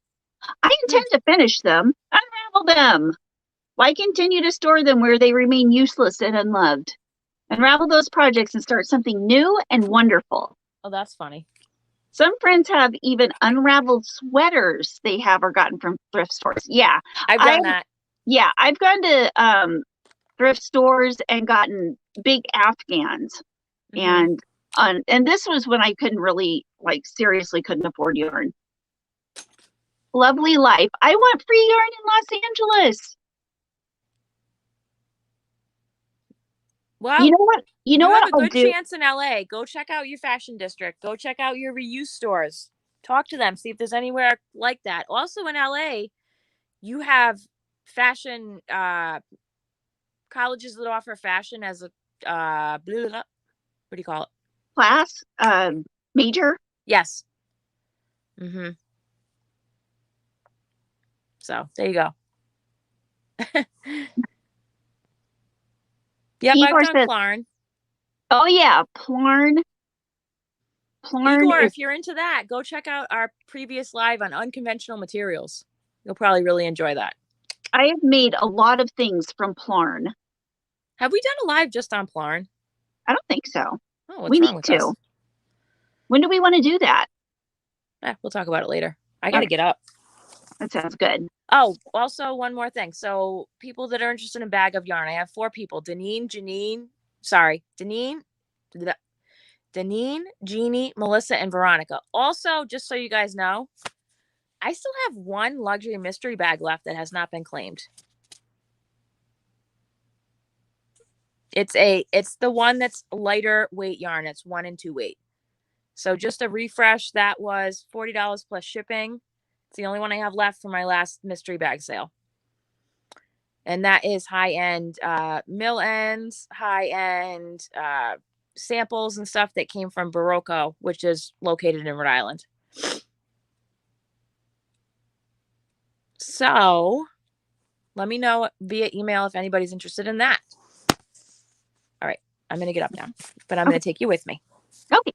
I intend to finish them, unravel them. Why continue to store them where they remain useless and unloved? Unravel those projects and start something new and wonderful. Oh, that's funny. Some friends have even unraveled sweaters they have or gotten from thrift stores. Yeah. I've done that. Yeah, I've gone to thrift stores and gotten big Afghans. And this was when I couldn't really, seriously couldn't afford yarn. Lovely life. I want free yarn in Los Angeles. Well, you know what? You have a good chance in LA. Go check out your fashion district. Go check out your reuse stores. Talk to them. See if there's anywhere like that. Also in LA, you have fashion colleges that offer fashion as a what do you call it? Class? Major? Yes. So there you go. Yeah, I've done Plarn. Oh yeah, Plarn. Igor, if you're into that, go check out our previous live on unconventional materials. You'll probably really enjoy that. I have made a lot of things from Plarn. Have we done a live just on Plarn? I don't think so. Oh, we need to. Us? When do we want to do that? We'll talk about it later. I got to get up. That sounds good. Oh, also one more thing. So people that are interested in Bag of Yarn, I have 4 people. Deneen, Jeannie, Melissa, and Veronica. Also, just so you guys know, I still have 1 luxury mystery bag left that has not been claimed. It's the one that's lighter weight yarn. It's 1 and 2 weight. So just a refresh, that was $40 plus shipping. It's the only one I have left for my last mystery bag sale. And that is high-end mill ends, high-end samples and stuff that came from Barocco, which is located in Rhode Island. So let me know via email if anybody's interested in that. All right. I'm going to get up now, but I'm going to take you with me. Okay.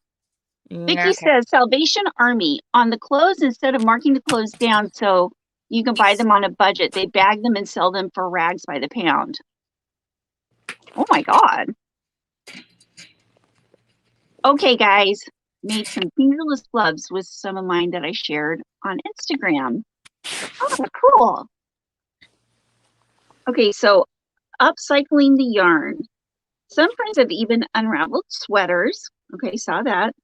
Vicky says, Salvation Army, on the clothes, instead of marking the clothes down so you can buy them on a budget, they bag them and sell them for rags by the pound. Oh my God. Okay, guys. Made some fingerless gloves with some of mine that I shared on Instagram. Oh, cool. Okay, so upcycling the yarn. Some friends have even unraveled sweaters. Okay, saw that.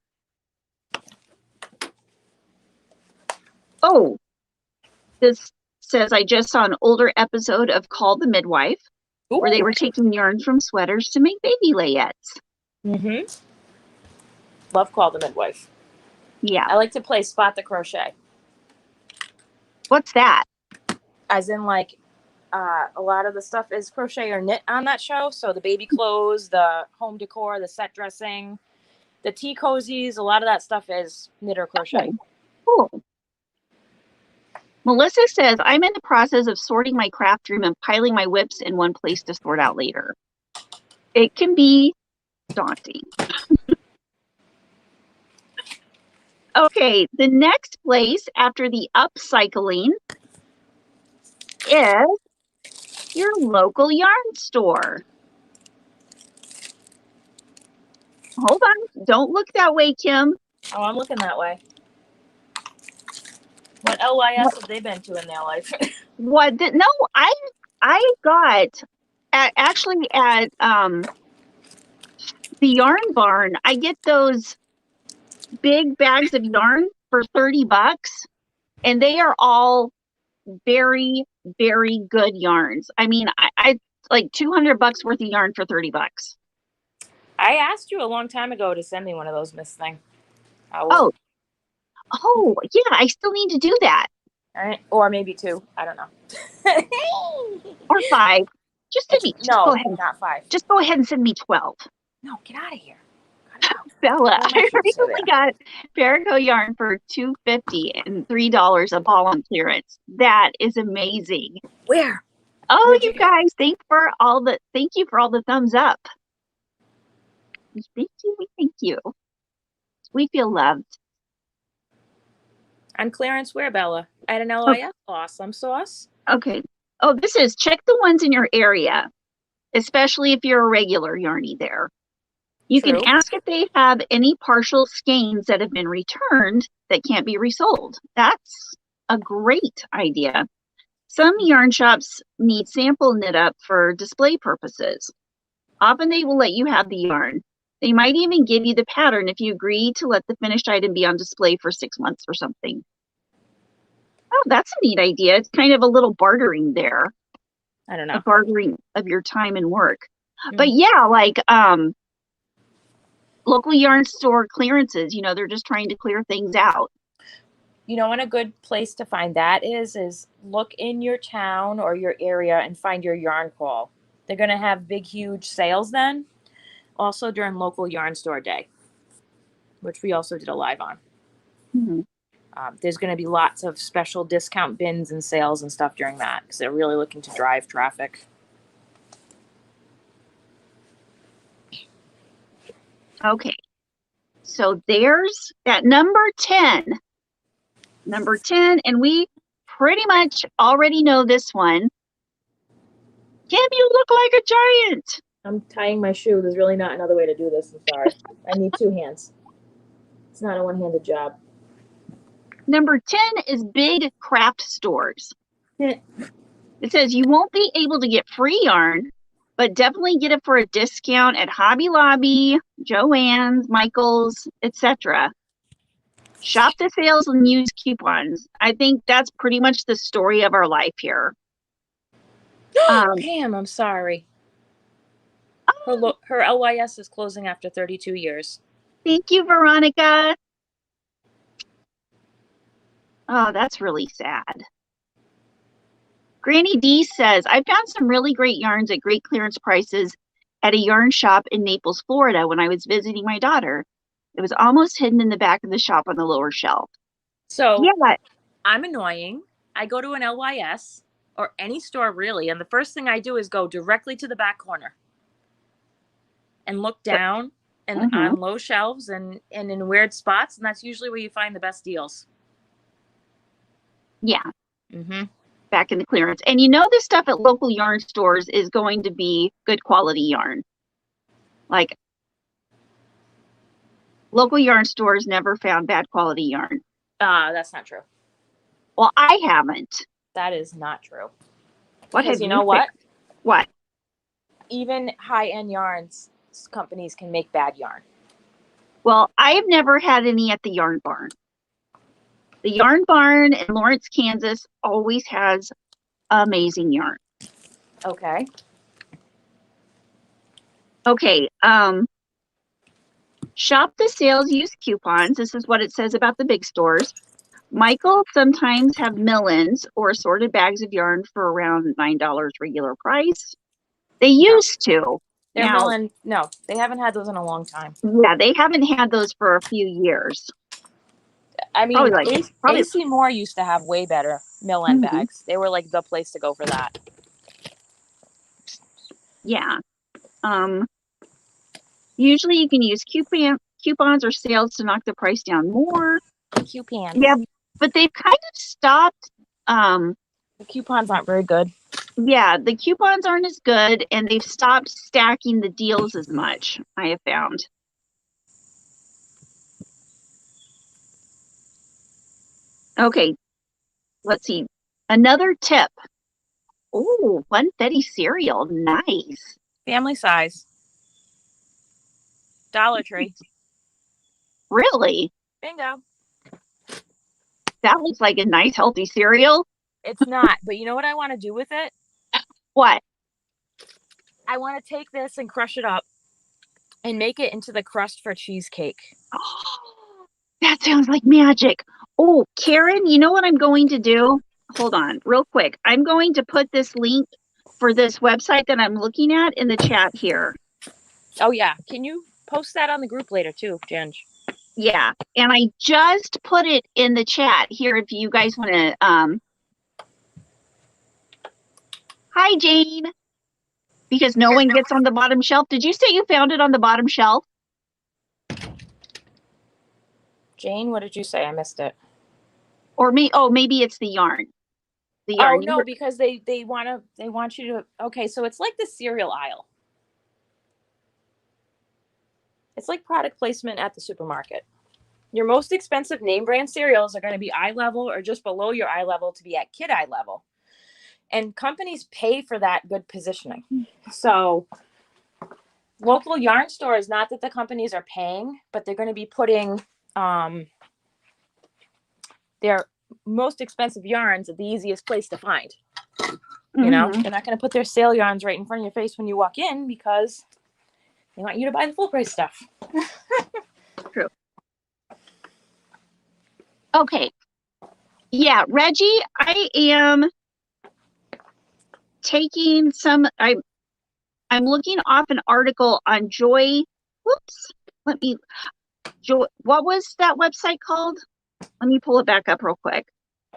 Oh, this says I just saw an older episode of Call the Midwife where they were taking yarn from sweaters to make baby layettes. Mm-hmm. Love Call the Midwife. Yeah. I like to play Spot the Crochet. What's that? As in, like, a lot of the stuff is crochet or knit on that show. So the baby clothes, the home decor, the set dressing, the tea cozies, a lot of that stuff is knit or crochet. Okay. Cool. Melissa says, I'm in the process of sorting my craft room and piling my whips in one place to sort out later. It can be daunting. Okay, the next place after the upcycling is your local yarn store. Hold on, don't look that way, Kim. Oh, I'm looking that way. What LYS have they been to in their life? What? No, I got actually at the Yarn Barn. I get those big bags of yarn for $30, and they are all very, very good yarns. I mean, I like $200 worth of yarn for $30. I asked you a long time ago to send me one of those, Miss Thing. Oh, yeah, I still need to do that. All right. Or maybe 2. I don't know. Or 5. Just send me. Go ahead. Not 5. Just go ahead and send me 12. No, get out of here. Bella, I recently got Perico yarn for $2.50 and $3 a ball on clearance. That is amazing. Where? Oh, you guys, thank you for all the thumbs up. Thank you. We feel loved. On clearance where, Bella? At an LYS? Awesome sauce. Okay. Oh, this is check the ones in your area, especially if you're a regular yarny there. You can ask if they have any partial skeins that have been returned that can't be resold. That's a great idea. Some yarn shops need sample knit up for display purposes. Often they will let you have the yarn. They might even give you the pattern if you agree to let the finished item be on display for 6 months or something. Oh, that's a neat idea. It's kind of a little bartering there. I don't know. A bartering of your time and work. But yeah, like local yarn store clearances, they're just trying to clear things out. And a good place to find that is look in your town or your area and find your yarn call. They're going to have big, huge sales then. Also during local yarn store day, which we also did a live on. Mm-hmm. There's going to be lots of special discount bins and sales and stuff during that because they're really looking to drive traffic. Okay, so there's that number 10. Number 10, and we pretty much already know this one. Kim, you look like a giant. I'm tying my shoe. There's really not another way to do this. I'm sorry. I need 2 hands. It's not a one-handed job. Number 10 is big craft stores. It says you won't be able to get free yarn, but definitely get it for a discount at Hobby Lobby, Joann's, Michael's, etc. Shop the sales and use coupons. I think that's pretty much the story of our life here. Pam, I'm sorry. Her LYS is closing after 32 years. Thank you, Veronica. Oh, that's really sad. Granny D says, I found some really great yarns at great clearance prices at a yarn shop in Naples, Florida when I was visiting my daughter. It was almost hidden in the back of the shop on the lower shelf. So yeah, I'm annoying I go to an LYS or any store really, and the first thing I do is go directly to the back corner and look down and on low shelves and in weird spots, and that's usually where you find the best deals. Yeah. Back in the clearance. And you know, this stuff at local yarn stores is going to be good quality yarn. Like, local yarn stores never found bad quality yarn. That's not true. Well, I haven't. That is not true. What Because have you know what? What? Even high-end yarns companies can make bad yarn. Well, I've never had any at the Yarn Barn. The Yarn Barn in Lawrence, Kansas always has amazing yarn. Okay. Okay. Shop the sales, use coupons. This is what it says about the big stores. Michael sometimes have mill-ins or assorted bags of yarn for around $9 regular price. They used to. They're mill-in. No, they haven't had those in a long time. Yeah, they haven't had those for a few years. I mean, AC Moore used to have way better mill-in bags. They were like the place to go for that. Yeah. Usually you can use coupons or sales to knock the price down more. Coupons. Yeah, but they've kind of stopped. The coupons aren't very good. Yeah, the coupons aren't as good, and they've stopped stacking the deals as much, I have found. Okay, let's see. Another tip. Oh, Funfetti cereal. Nice. Family size. Dollar Tree. Really? Bingo. That looks like a nice, healthy cereal. It's not, but you know what I want to do with it? What? I want to take this and crush it up and make it into the crust for cheesecake. Oh, that sounds like magic. Oh, Karen, you know what I'm going to do? Hold on, real quick. I'm going to put this link for this website that I'm looking at in the chat here. Oh, yeah. Can you post that on the group later, too, Ginge? Yeah, and I just put it in the chat here if you guys want to... Hi, Jane. Because no one gets on the bottom shelf. Did you say you found it on the bottom shelf? Jane, what did you say? I missed it. Or maybe it's the yarn. The yarn. Oh, no, because they want you to... Okay, so it's like the cereal aisle. It's like product placement at the supermarket. Your most expensive name brand cereals are going to be eye level or just below your eye level to be at kid eye level. And companies pay for that good positioning. So local yarn stores, not that the companies are paying, but they're going to be putting their most expensive yarns at the easiest place to find. You know, they're not going to put their sale yarns right in front of your face when you walk in because they want you to buy the full price stuff. True. Okay. Yeah, Reggie, I am taking some, I'm looking off an article on Joy. Whoops. What was that website called? Let me pull it back up real quick.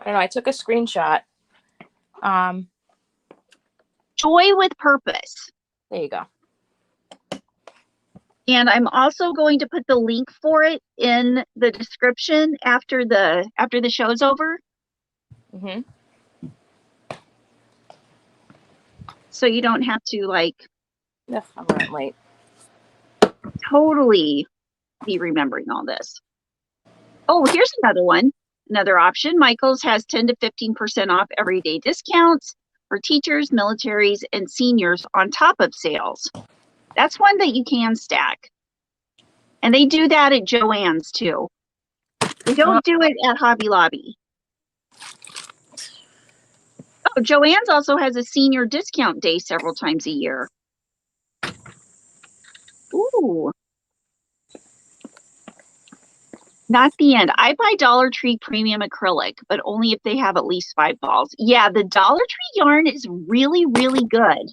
I don't know. I took a screenshot. Joy with Purpose. There you go. And I'm also going to put the link for it in the description after the show's over. Mm-hmm. So you don't have to Ugh, I'm running late. Totally be remembering all this. Oh, here's another one. Another option. Michael's has 10 to 15% off everyday discounts for teachers, militaries, and seniors on top of sales. That's one that you can stack. And they do that at Joann's too. They don't do it at Hobby Lobby. Oh, Joann's also has a senior discount day several times a year. Ooh. Not the end. I buy Dollar Tree premium acrylic, but only if they have at least 5 balls. Yeah, the Dollar Tree yarn is really, really good.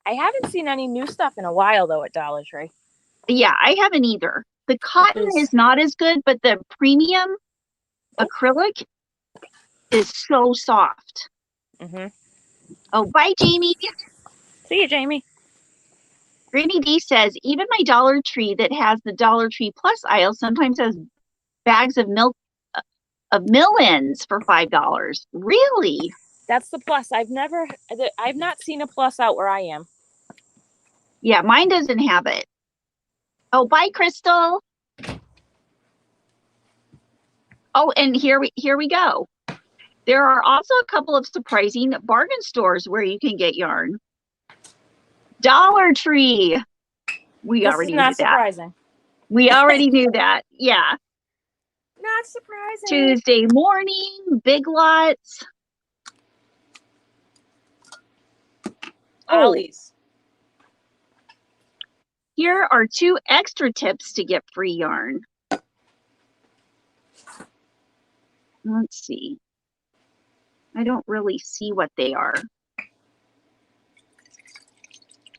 I haven't seen any new stuff in a while, though, at Dollar Tree. Yeah, I haven't either. The cotton is not as good, but the premium acrylic, is so soft. Mm-hmm. Oh, bye, Jamie. See you, Jamie. Granny D says, even my Dollar Tree that has the Dollar Tree Plus aisle sometimes has bags of milk of Millins for $5. Really? That's the Plus. I've not seen a Plus out where I am. Yeah, mine doesn't have it. Oh, bye, Crystal. Oh, and here we go. There are also a couple of surprising bargain stores where you can get yarn. Dollar Tree. We This already is not knew that. surprising. We already knew that. Yeah. Not surprising. Tuesday morning, Big Lots. Ollie's. Here are 2 extra tips to get free yarn. Let's see. I don't really see what they are.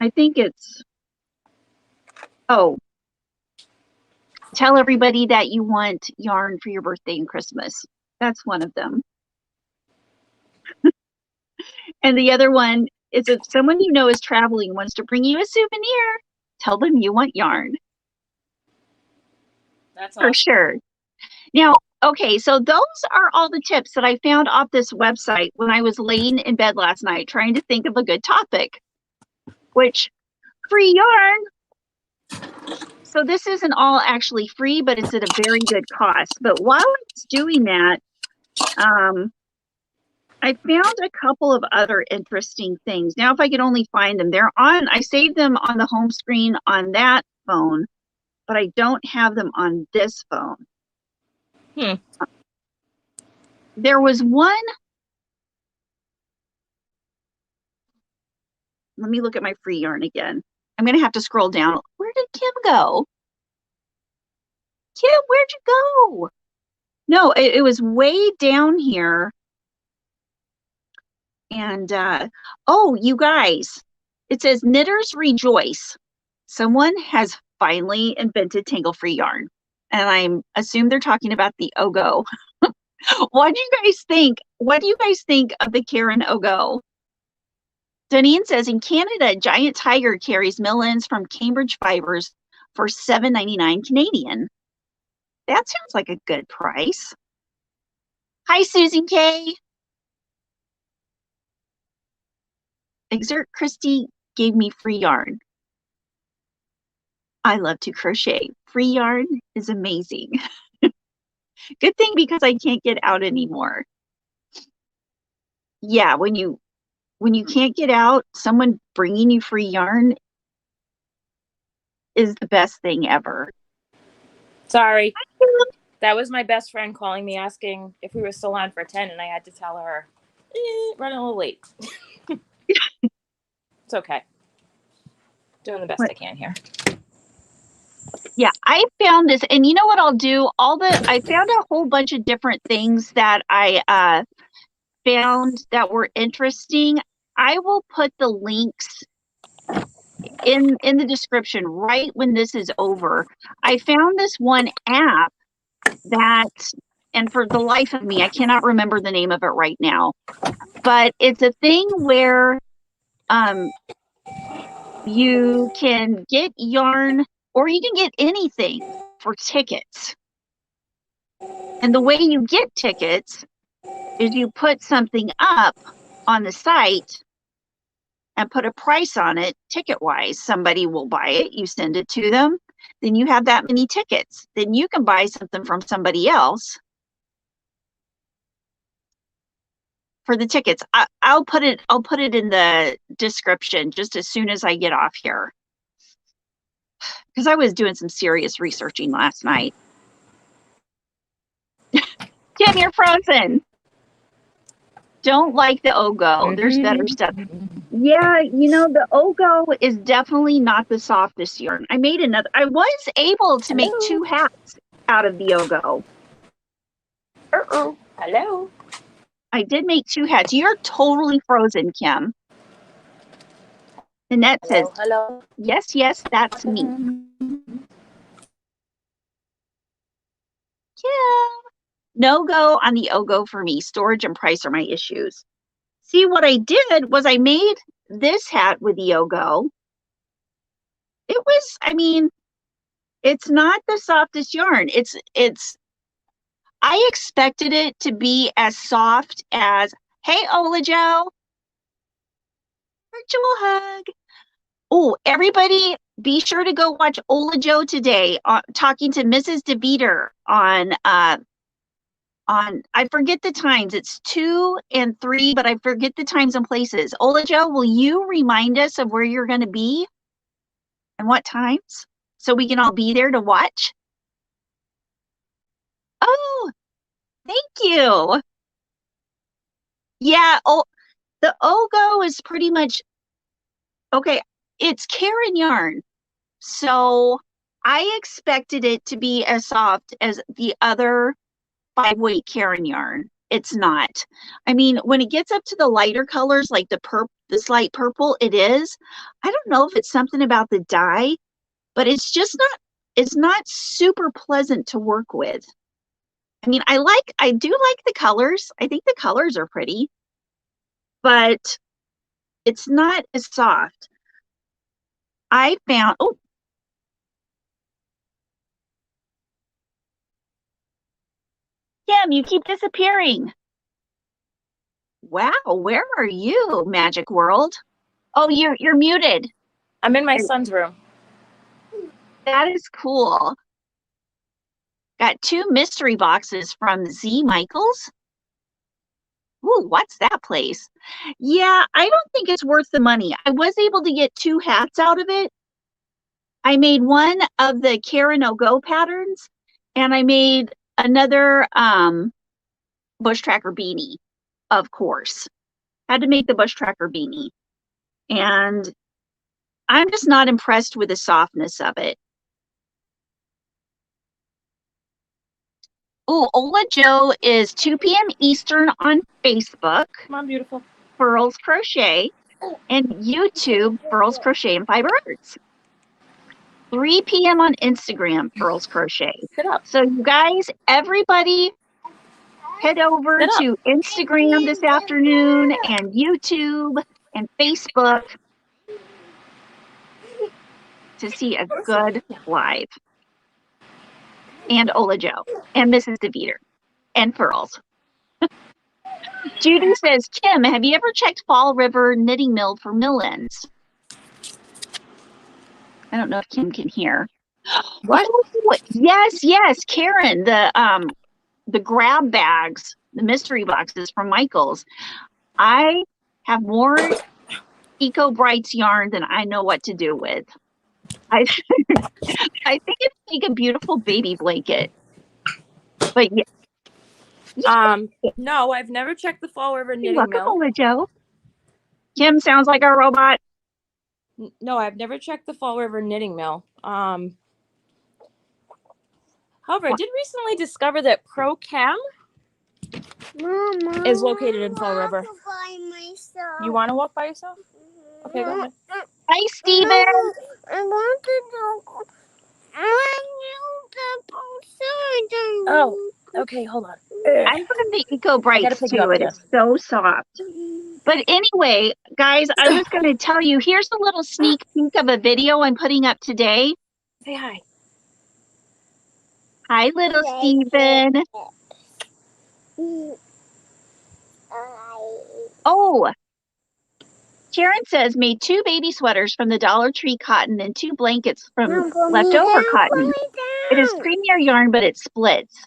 I think it's, oh, tell everybody that you want yarn for your birthday and Christmas. That's one of them. And the other one is if someone you know is traveling and wants to bring you a souvenir, tell them you want yarn. That's for awesome. sure. Now, okay, so those are all the tips that I found off this website when I was laying in bed last night trying to think of a good topic, which free yarn. So this isn't all actually free, but it's at a very good cost. But while I was doing that, I found a couple of other interesting things. Now, if I could only find them, I saved them on the home screen on that phone, but I don't have them on this phone. There was one. Let me look at my free yarn again. I'm going to have to scroll down. Where did Kim go? Kim, where'd you go? No, it was way down here. And, oh, you guys, it says knitters rejoice. Someone has finally invented tangle-free yarn. And I assume they're talking about the Ogo. What do you guys think? What do you guys think of the Karen Ogo? Donine says, in Canada, Giant Tiger carries mill-ins from Cambridge Fibers for $7.99 Canadian. That sounds like a good price. Hi, Susan K. Exert Christie gave me free yarn. I love to crochet. Free yarn is amazing. Good thing because I can't get out anymore. Yeah, when you can't get out, someone bringing you free yarn is the best thing ever. Sorry. That was my best friend calling me asking if we were still on for 10, and I had to tell her, running a little late. It's okay. Doing the best I can here. Yeah, I found this, and you know what I'll do? I found a whole bunch of different things that I found that were interesting. I will put the links in the description right when this is over. I found this one app that, and for the life of me, I cannot remember the name of it right now, but it's a thing where you can get yarn or you can get anything for tickets. And the way you get tickets is you put something up on the site and put a price on it ticket-wise. Somebody will buy it, you send it to them, then you have that many tickets. Then you can buy something from somebody else for the tickets. I'll put it in the description just as soon as I get off here, because I was doing some serious researching last night. Kim, you're frozen. Don't like the Ogo. There's better stuff. Yeah, the Ogo is definitely not the softest yarn. I was able to make 2 hats out of the Ogo. Hello. I did make 2 hats. You're totally frozen, Kim. Annette says, Hello. Yes, that's me. Kim, No go on the OGO for me. Storage and price are my issues. See, what I did was I made this hat with the OGO. It was, I mean, it's not the softest yarn. I expected it to be as soft as, hey, Ola Joe, virtual hug. Oh, everybody, be sure to go watch Ola Joe today, talking to Mrs. DeVeter on I forget the times. It's 2 and 3, but I forget the times and places. Ola Joe, will you remind us of where you're going to be and what times so we can all be there to watch? Oh, thank you. Yeah, the OGO is pretty much, okay, it's Karen yarn. So I expected it to be as soft as the other 5-weight Karen yarn. It's not. I mean, when it gets up to the lighter colors, like this light purple, it is. I don't know if it's something about the dye, but it's not super pleasant to work with. I mean, I do like the colors. I think the colors are pretty, but it's not as soft. I found, oh, Kim, you keep disappearing. Wow, where are you, Magic World? Oh, you're muted. I'm in my son's room. That is cool. Got 2 mystery boxes from Z Michaels. Ooh, what's that place? Yeah, I don't think it's worth the money. I was able to get 2 hats out of it. I made one of the Karen O'Go patterns, and I made another bush tracker beanie, of course. Had to make the bush tracker beanie. And I'm just not impressed with the softness of it. Oh, Ola Joe is 2 p.m. Eastern on Facebook. Come on, beautiful. Furls Crochet, and YouTube, Furls Crochet and Fiber Arts. 3 p.m. on Instagram, Furls Crochet. Sit up. So you guys, everybody head over to Instagram this afternoon and YouTube and Facebook to see a good live. And Ola Joe and Mrs. DeVeter and Furls. Judy says, Kim, have you ever checked Fall River Knitting Mill for mill ends? I don't know if Kim can hear. What? Oh, yes, Karen, the grab bags, the mystery boxes from Michaels. I have more Eco Brights yarn than I know what to do with. I think it'd make a beautiful baby blanket. But yeah. No, I've never checked the Fall River Knitting Mill. Welcome, Joe. Kim sounds like a robot. No, I've never checked the Fall River Knitting Mill. However, I did recently discover that Pro Cam Mama, is located in Fall River. You want to walk by yourself? Okay, go ahead. Hi, Steven. I want to go. Oh, okay, hold on. I'm from the Eco Brights too. It is so soft. But anyway, guys, I was going to tell you, here's a little sneak peek of a video I'm putting up today. Say hi. Hi, little Steven. Oh, Sharon says, made 2 baby sweaters from the Dollar Tree cotton and 2 blankets from leftover cotton. It is premier yarn, but it splits.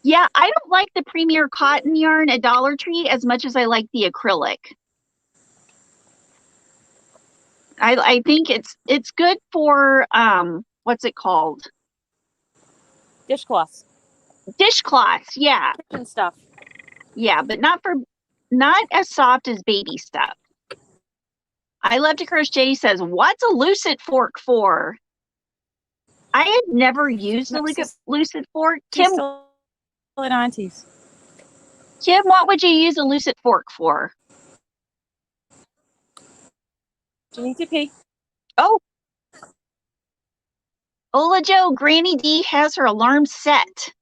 Yeah, I don't like the premier cotton yarn at Dollar Tree as much as I like the acrylic. I think it's good for what's it called? Dishcloths. Dishcloths, yeah. Kitchen stuff. Yeah, but not as soft as baby stuff. I Love to Crochet says, what's a Lucid fork for? I had never used a Lucid fork. Kim, still at Auntie's. Kim, what would you use a Lucid fork for? Do you need to pee? Oh. Ola Joe, Granny D has her alarm set.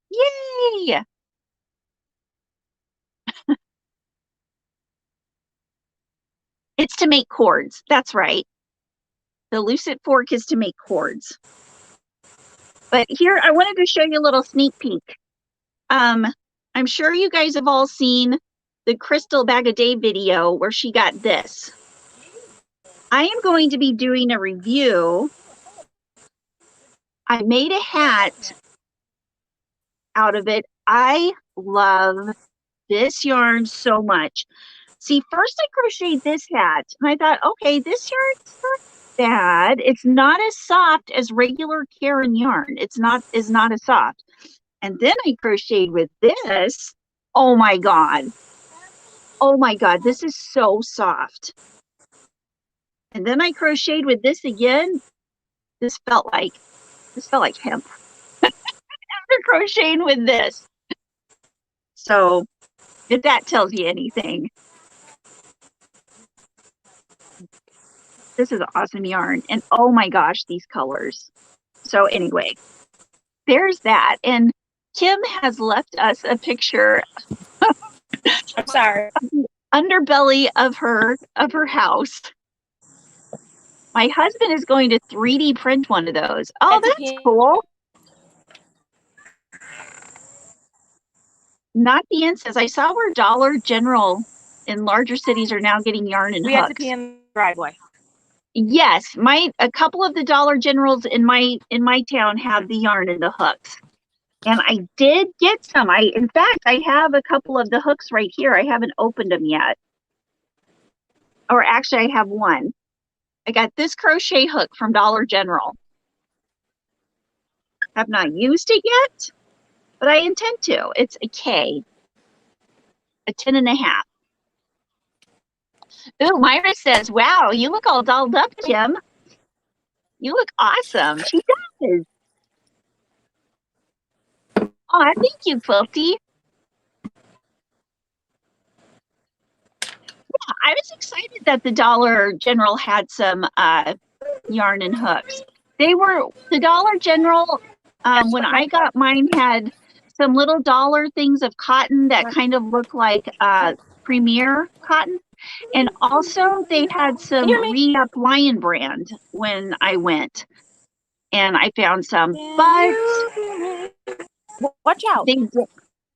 Yay! It's to make cords. That's right. The Lucid fork is to make cords. But here, I wanted to show you a little sneak peek. I'm sure you guys have all seen the Crystal Bag a Day video where she got this. I am going to be doing a review. I made a hat out of it. I love this yarn so much. See, first I crocheted this hat, and I thought, okay, this yarn's not bad. It's not as soft as regular Karen yarn. It's not as soft. And then I crocheted with this. Oh my God. Oh my God, this is so soft. And then I crocheted with this again. This felt like hemp. After crocheting with this. So if that tells you anything. This is awesome yarn. And oh my gosh, these colors. So anyway, there's that. And Kim has left us a picture. I'm sorry. Underbelly of her house. My husband is going to 3D print one of those. Oh, that's cool. Not the incense. I saw where Dollar General in larger cities are now getting yarn and hooks. We have to pee in the driveway. Yes, a couple of the Dollar Generals in my town have the yarn and the hooks. And I did get some. In fact, I have a couple of the hooks right here. I haven't opened them yet. Or actually, I have one. I got this crochet hook from Dollar General. Have not used it yet, but I intend to. It's a K, a 10.5. Ooh, Myra says, wow, you look all dolled up, Kim. You look awesome. She does. Oh, thank you, Quilty. Yeah, I was excited that the Dollar General had some yarn and hooks. The Dollar General, when I got mine, had some little dollar things of cotton that kind of look like Premier cotton. And also they had some Re-Up Lion brand when I went. And I found some, but watch out.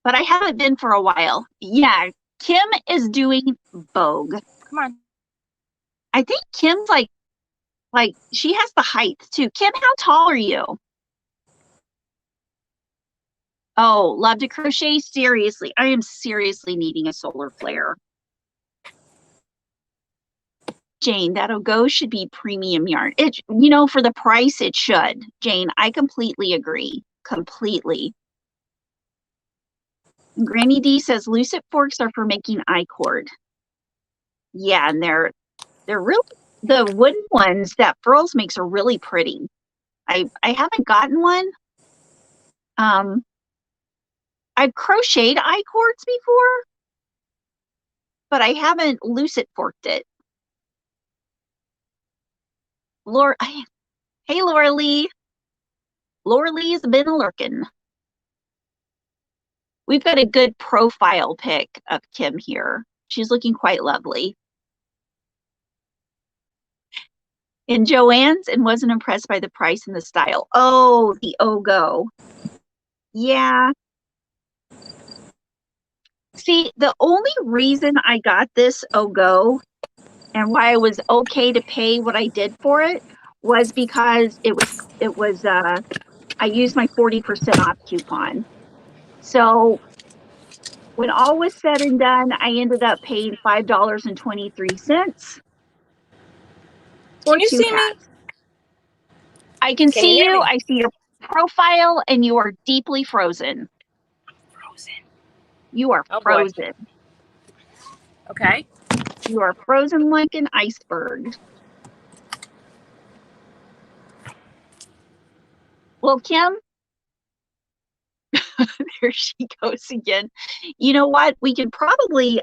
But I haven't been for a while. Yeah, Kim is doing Vogue. Come on. I think Kim's like she has the height too. Kim, how tall are you? Oh, love to crochet. Seriously, I am seriously needing a solar flare. Jane, that Ogo should be premium yarn. It, for the price, it should. Jane, I completely agree. Completely. Granny D says Lucid forks are for making I-cord. Yeah, and they're real. The wooden ones that Furls makes are really pretty. I haven't gotten one. I've crocheted I-cords before, but I haven't Lucid forked it. Hey, Laura Lee. Laura Lee's been lurking. We've got a good profile pic of Kim here. She's looking quite lovely. In Joann's and wasn't impressed by the price and the style. Oh, the Ogo. Yeah. See, the only reason I got this Ogo and why I was okay to pay what I did for it was because I used my 40% off coupon. So when all was said and done, I ended up paying $5.23. Can you see me? I can see you. I see your profile, and you are deeply frozen. Frozen. You are frozen. Okay. You are frozen like an iceberg. Well, Kim, there she goes again. You know what? We can probably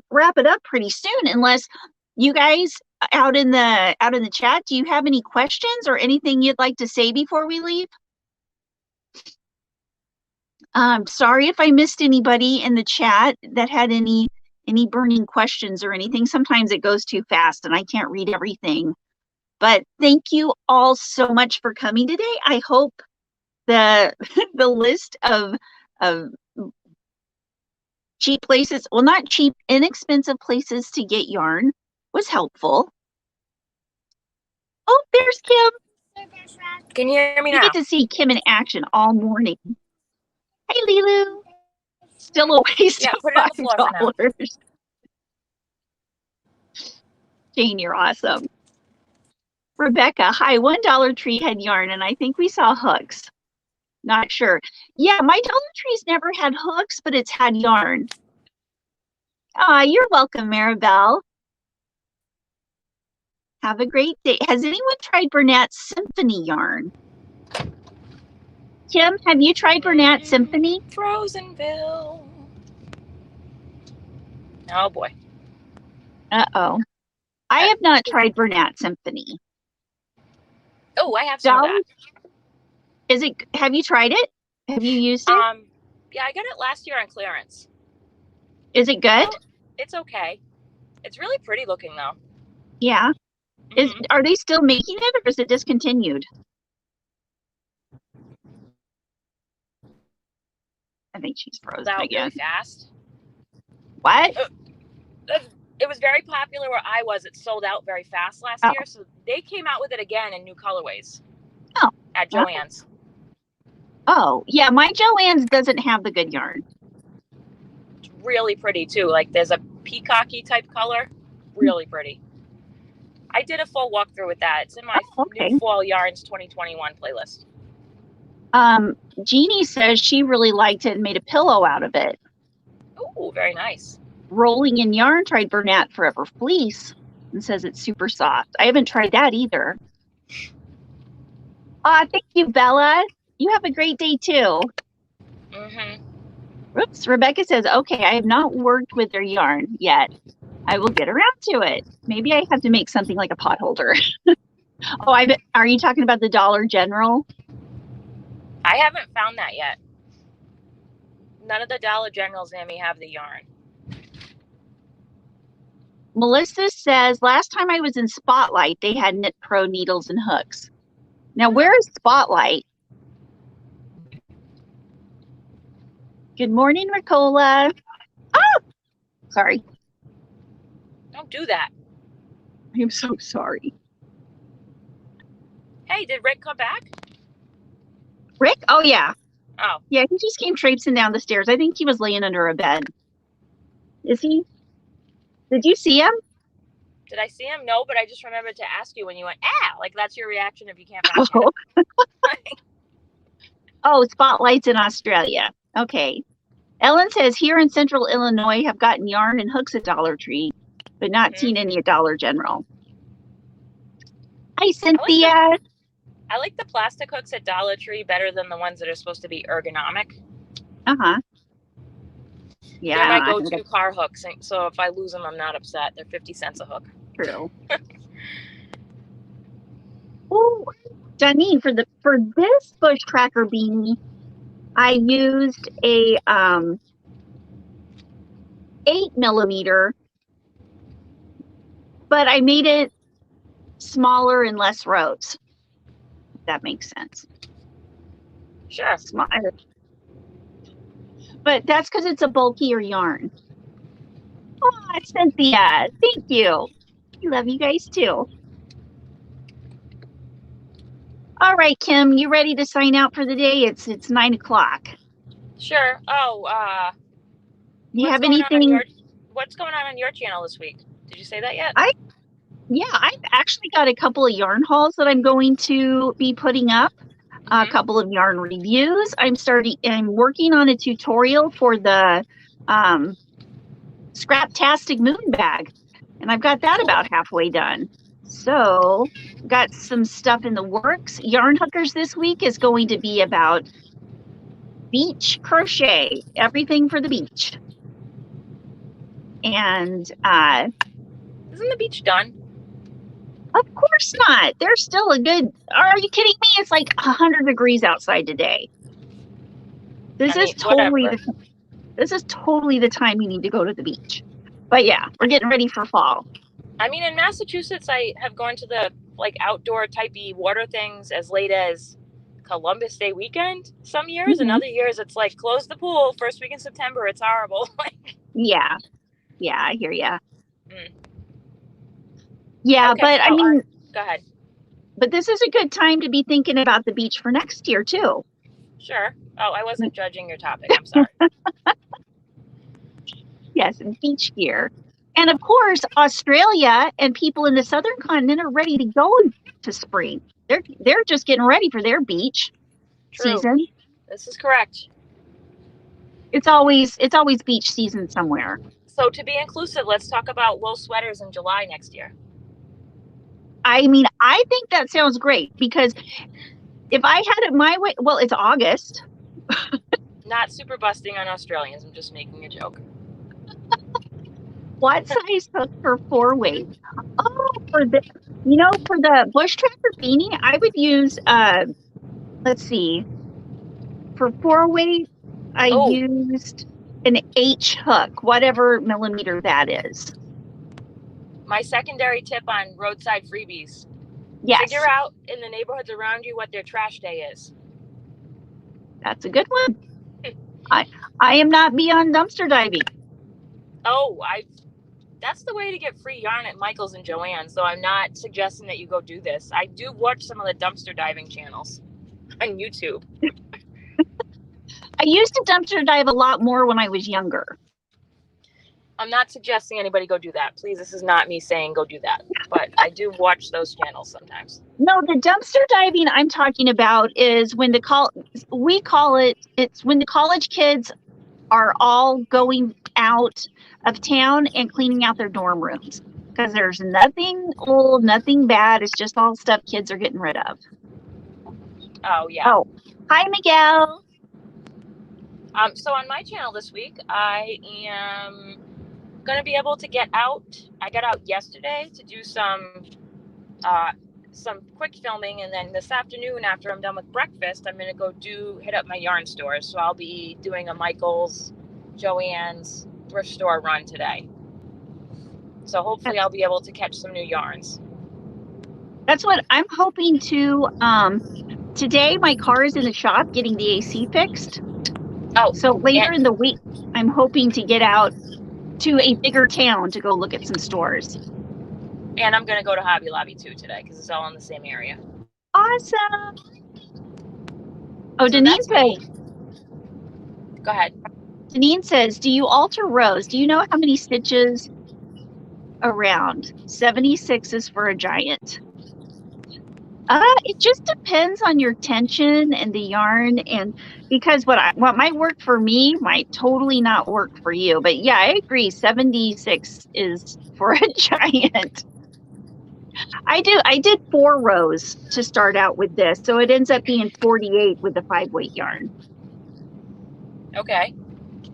wrap it up pretty soon, unless you guys out in the chat, do you have any questions or anything you'd like to say before we leave? Sorry if I missed anybody in the chat that had any burning questions or anything. Sometimes it goes too fast and I can't read everything. But thank you all so much for coming today. I hope the the list of cheap places, well, not cheap, inexpensive places to get yarn was helpful. Oh, there's Kim. Can you hear me You now? get to see Kim in action all morning. Hey, Lilu. Still a waste Yeah, of put it on the floor for now. $5. Jane, you're awesome. Rebecca, hi, $1 Tree had yarn, and I think we saw hooks. Not sure. Yeah, my Dollar Tree's never had hooks, but it's had yarn. You're welcome, Maribel. Have a great day. Has anyone tried Burnett's Symphony yarn? Kim, have you tried Burnett Symphony? Frozenville. Oh boy. Uh-oh. I have not tried Burnett Symphony. Oh, I have some of that. Have you tried it? Have you used it? Yeah, I got it last year on clearance. Is it good? Well, it's okay. It's really pretty looking though. Yeah. Are they still making it or is it discontinued? I think she's frozen again. Really fast. What? It was very popular where I was. It sold out very fast last year, so they came out with it again in new colorways. Oh. At Joann's. Oh, yeah, my Joann's doesn't have the good yarn. It's really pretty too. Like there's a peacocky type color. Really pretty. I did a full walkthrough with that. It's in my new Fall Yarns 2021 playlist. Jeannie says she really liked it and made a pillow out of it. Oh, very nice. Rolling in Yarn tried Burnett Forever Fleece and says it's super soft. I haven't tried that either. Thank you, Bella. You have a great day too. Oops, Rebecca says, okay, I have not worked with their yarn yet. I will get around to it. Maybe I have to make something like a pot holder. Are you talking about the Dollar General? I haven't found that yet. None of the Dollar Generals near me have the yarn. Melissa says, last time I was in Spotlight, they had Knit Pro needles and hooks. Now, where is Spotlight? Good morning, Ricola. Oh, sorry. Don't do that. I'm so sorry. Hey, did Rick come back? Rick? Oh, yeah. Oh. Yeah, he just came traipsing down the stairs. I think he was laying under a bed. Is he? Did you see him? Did I see him? No, but I just remembered to ask you when you went, like that's your reaction if you can't find him. Oh, Spotlight's in Australia. Okay. Ellen says, here in Central Illinois have gotten yarn and hooks at Dollar Tree, but not seen any at Dollar General. Hi, Cynthia. I like the plastic hooks at Dollar Tree better than the ones that are supposed to be ergonomic. Uh-huh. Yeah. They're my go-to car hooks, so if I lose them, I'm not upset. They're 50 cents a hook. True. Oh, Janine, for this bush tracker beanie, I used a 8mm, but I made it smaller and less rows. If that makes sense. Sure. Smaller. But that's because it's a bulkier yarn. Oh, Cynthia, thank you. I love you guys too. All right, Kim, you ready to sign out for the day? It's 9 o'clock. Sure. Oh, do you have anything? What's going on your channel this week? Did you say that yet? I've actually got a couple of yarn hauls that I'm going to be putting up. A couple of yarn reviews. I'm working on a tutorial for the Scraptastic Moon Bag, and I've got that about halfway done. So, got some stuff in the works. Yarn Hookers this week is going to be about beach crochet, everything for the beach. And isn't the beach done? Of course not. There's still a good. Are you kidding me? It's like 100 degrees outside today. This is totally the time you need to go to the beach. But yeah, we're getting ready for fall. I mean, in Massachusetts, I have gone to the like outdoor typey water things as late as Columbus Day weekend some years, and other years it's like close the pool first week in September. It's horrible. Yeah, I hear ya. Yeah, Okay, but so I mean, go ahead. But this is a good time to be thinking about the beach for next year too. Sure. Oh, I wasn't judging your topic. I'm sorry. Yes, and beach gear. And of course, Australia and people in the southern continent are ready to go to spring. They're just getting ready for their beach season. This is correct. It's always beach season somewhere. So to be inclusive, let's talk about wool sweaters in July next year. I mean, I think that sounds great because if I had it my way, well, it's August. Not super busting on Australians. I'm just making a joke. What size hook for 4-weight? Oh, for the bush tracker beanie, I would use let's see. For 4-weight, I used an H hook, whatever millimeter that is. My secondary tip on roadside freebies. Yes. Figure out in the neighborhoods around you what their trash day is. That's a good one. I am not beyond dumpster diving. That's the way to get free yarn at Michael's and Joann's, though I'm not suggesting that you go do this. I do watch some of the dumpster diving channels on YouTube. I used to dumpster dive a lot more when I was younger. I'm not suggesting anybody go do that. Please, this is not me saying go do that. But I do watch those channels sometimes. No, the dumpster diving I'm talking about is when it's when the college kids are all going out of town and cleaning out their dorm rooms. Because there's nothing old, nothing bad. It's just all stuff kids are getting rid of. Oh, yeah. Oh, hi, Miguel. So on my channel this week, I am going to be able to get out. I got out yesterday to do some quick filming, and then this afternoon after I'm done with breakfast, I'm going to go hit up my yarn stores. So I'll be doing a Michael's, Joann's, thrift store run today. So hopefully I'll be able to catch some new yarns. That's what I'm hoping to. Today my car is in the shop getting the AC fixed. Oh, so later in the week, I'm hoping to get out to a bigger town to go look at some stores. And I'm going to go to Hobby Lobby too today because it's all in the same area. Awesome. Oh, so Deneen says. Go ahead. Deneen says, do you alter rows? Do you know how many stitches around? 76 is for a giant. It just depends on your tension and the yarn, and because what might work for me might totally not work for you. But yeah, I agree. 76 is for a giant. I did 4 rows to start out with this, so it ends up being 48 with the 5-weight yarn. Okay.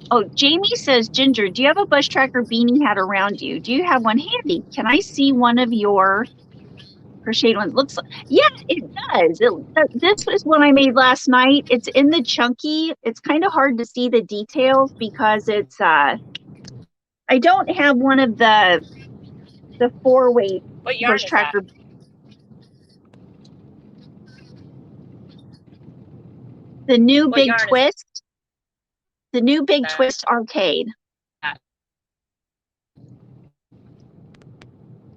Oh, Jamie says, Ginger, do you have a bush tracker beanie hat around you? Do you have one handy? Can I see one of your crocheted ones? Yeah, it does. This is one I made last night. It's in the chunky. It's kind of hard to see the details because it's I don't have one of the 4-weight bush tracker. The new Big Twist. The new Big Twist Arcade.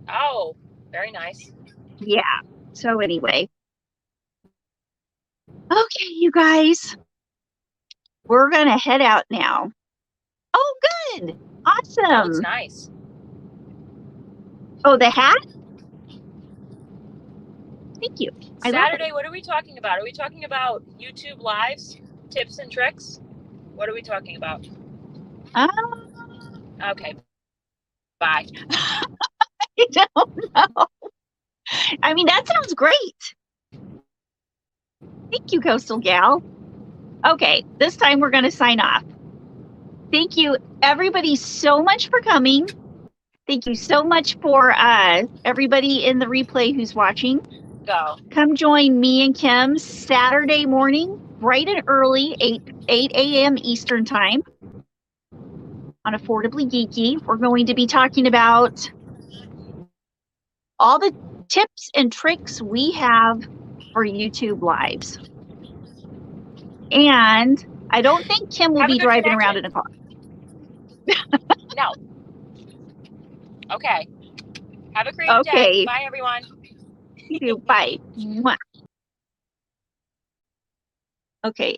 Oh, very nice. Yeah. So anyway. Okay, you guys. We're going to head out now. Oh, good. Awesome. That looks nice. Oh, the hat? Thank you. Saturday, what are we talking about? Are we talking about YouTube Lives, tips and tricks? What are we talking about? Okay. Bye. I don't know. I mean, that sounds great. Thank you, Coastal Gal. Okay, this time we're going to sign off. Thank you, everybody, so much for coming. Thank you so much for everybody in the replay who's watching. Go. Come join me and Kim Saturday morning bright and early, 8 a.m. Eastern time on Affordably Geeky. We're going to be talking about all the tips and tricks we have for YouTube Lives. And I don't think Kim will Have a be good driving around connection. in a car. No. Okay. Have a great day. Okay. Bye, everyone. You do. Bye. Mwah. Okay.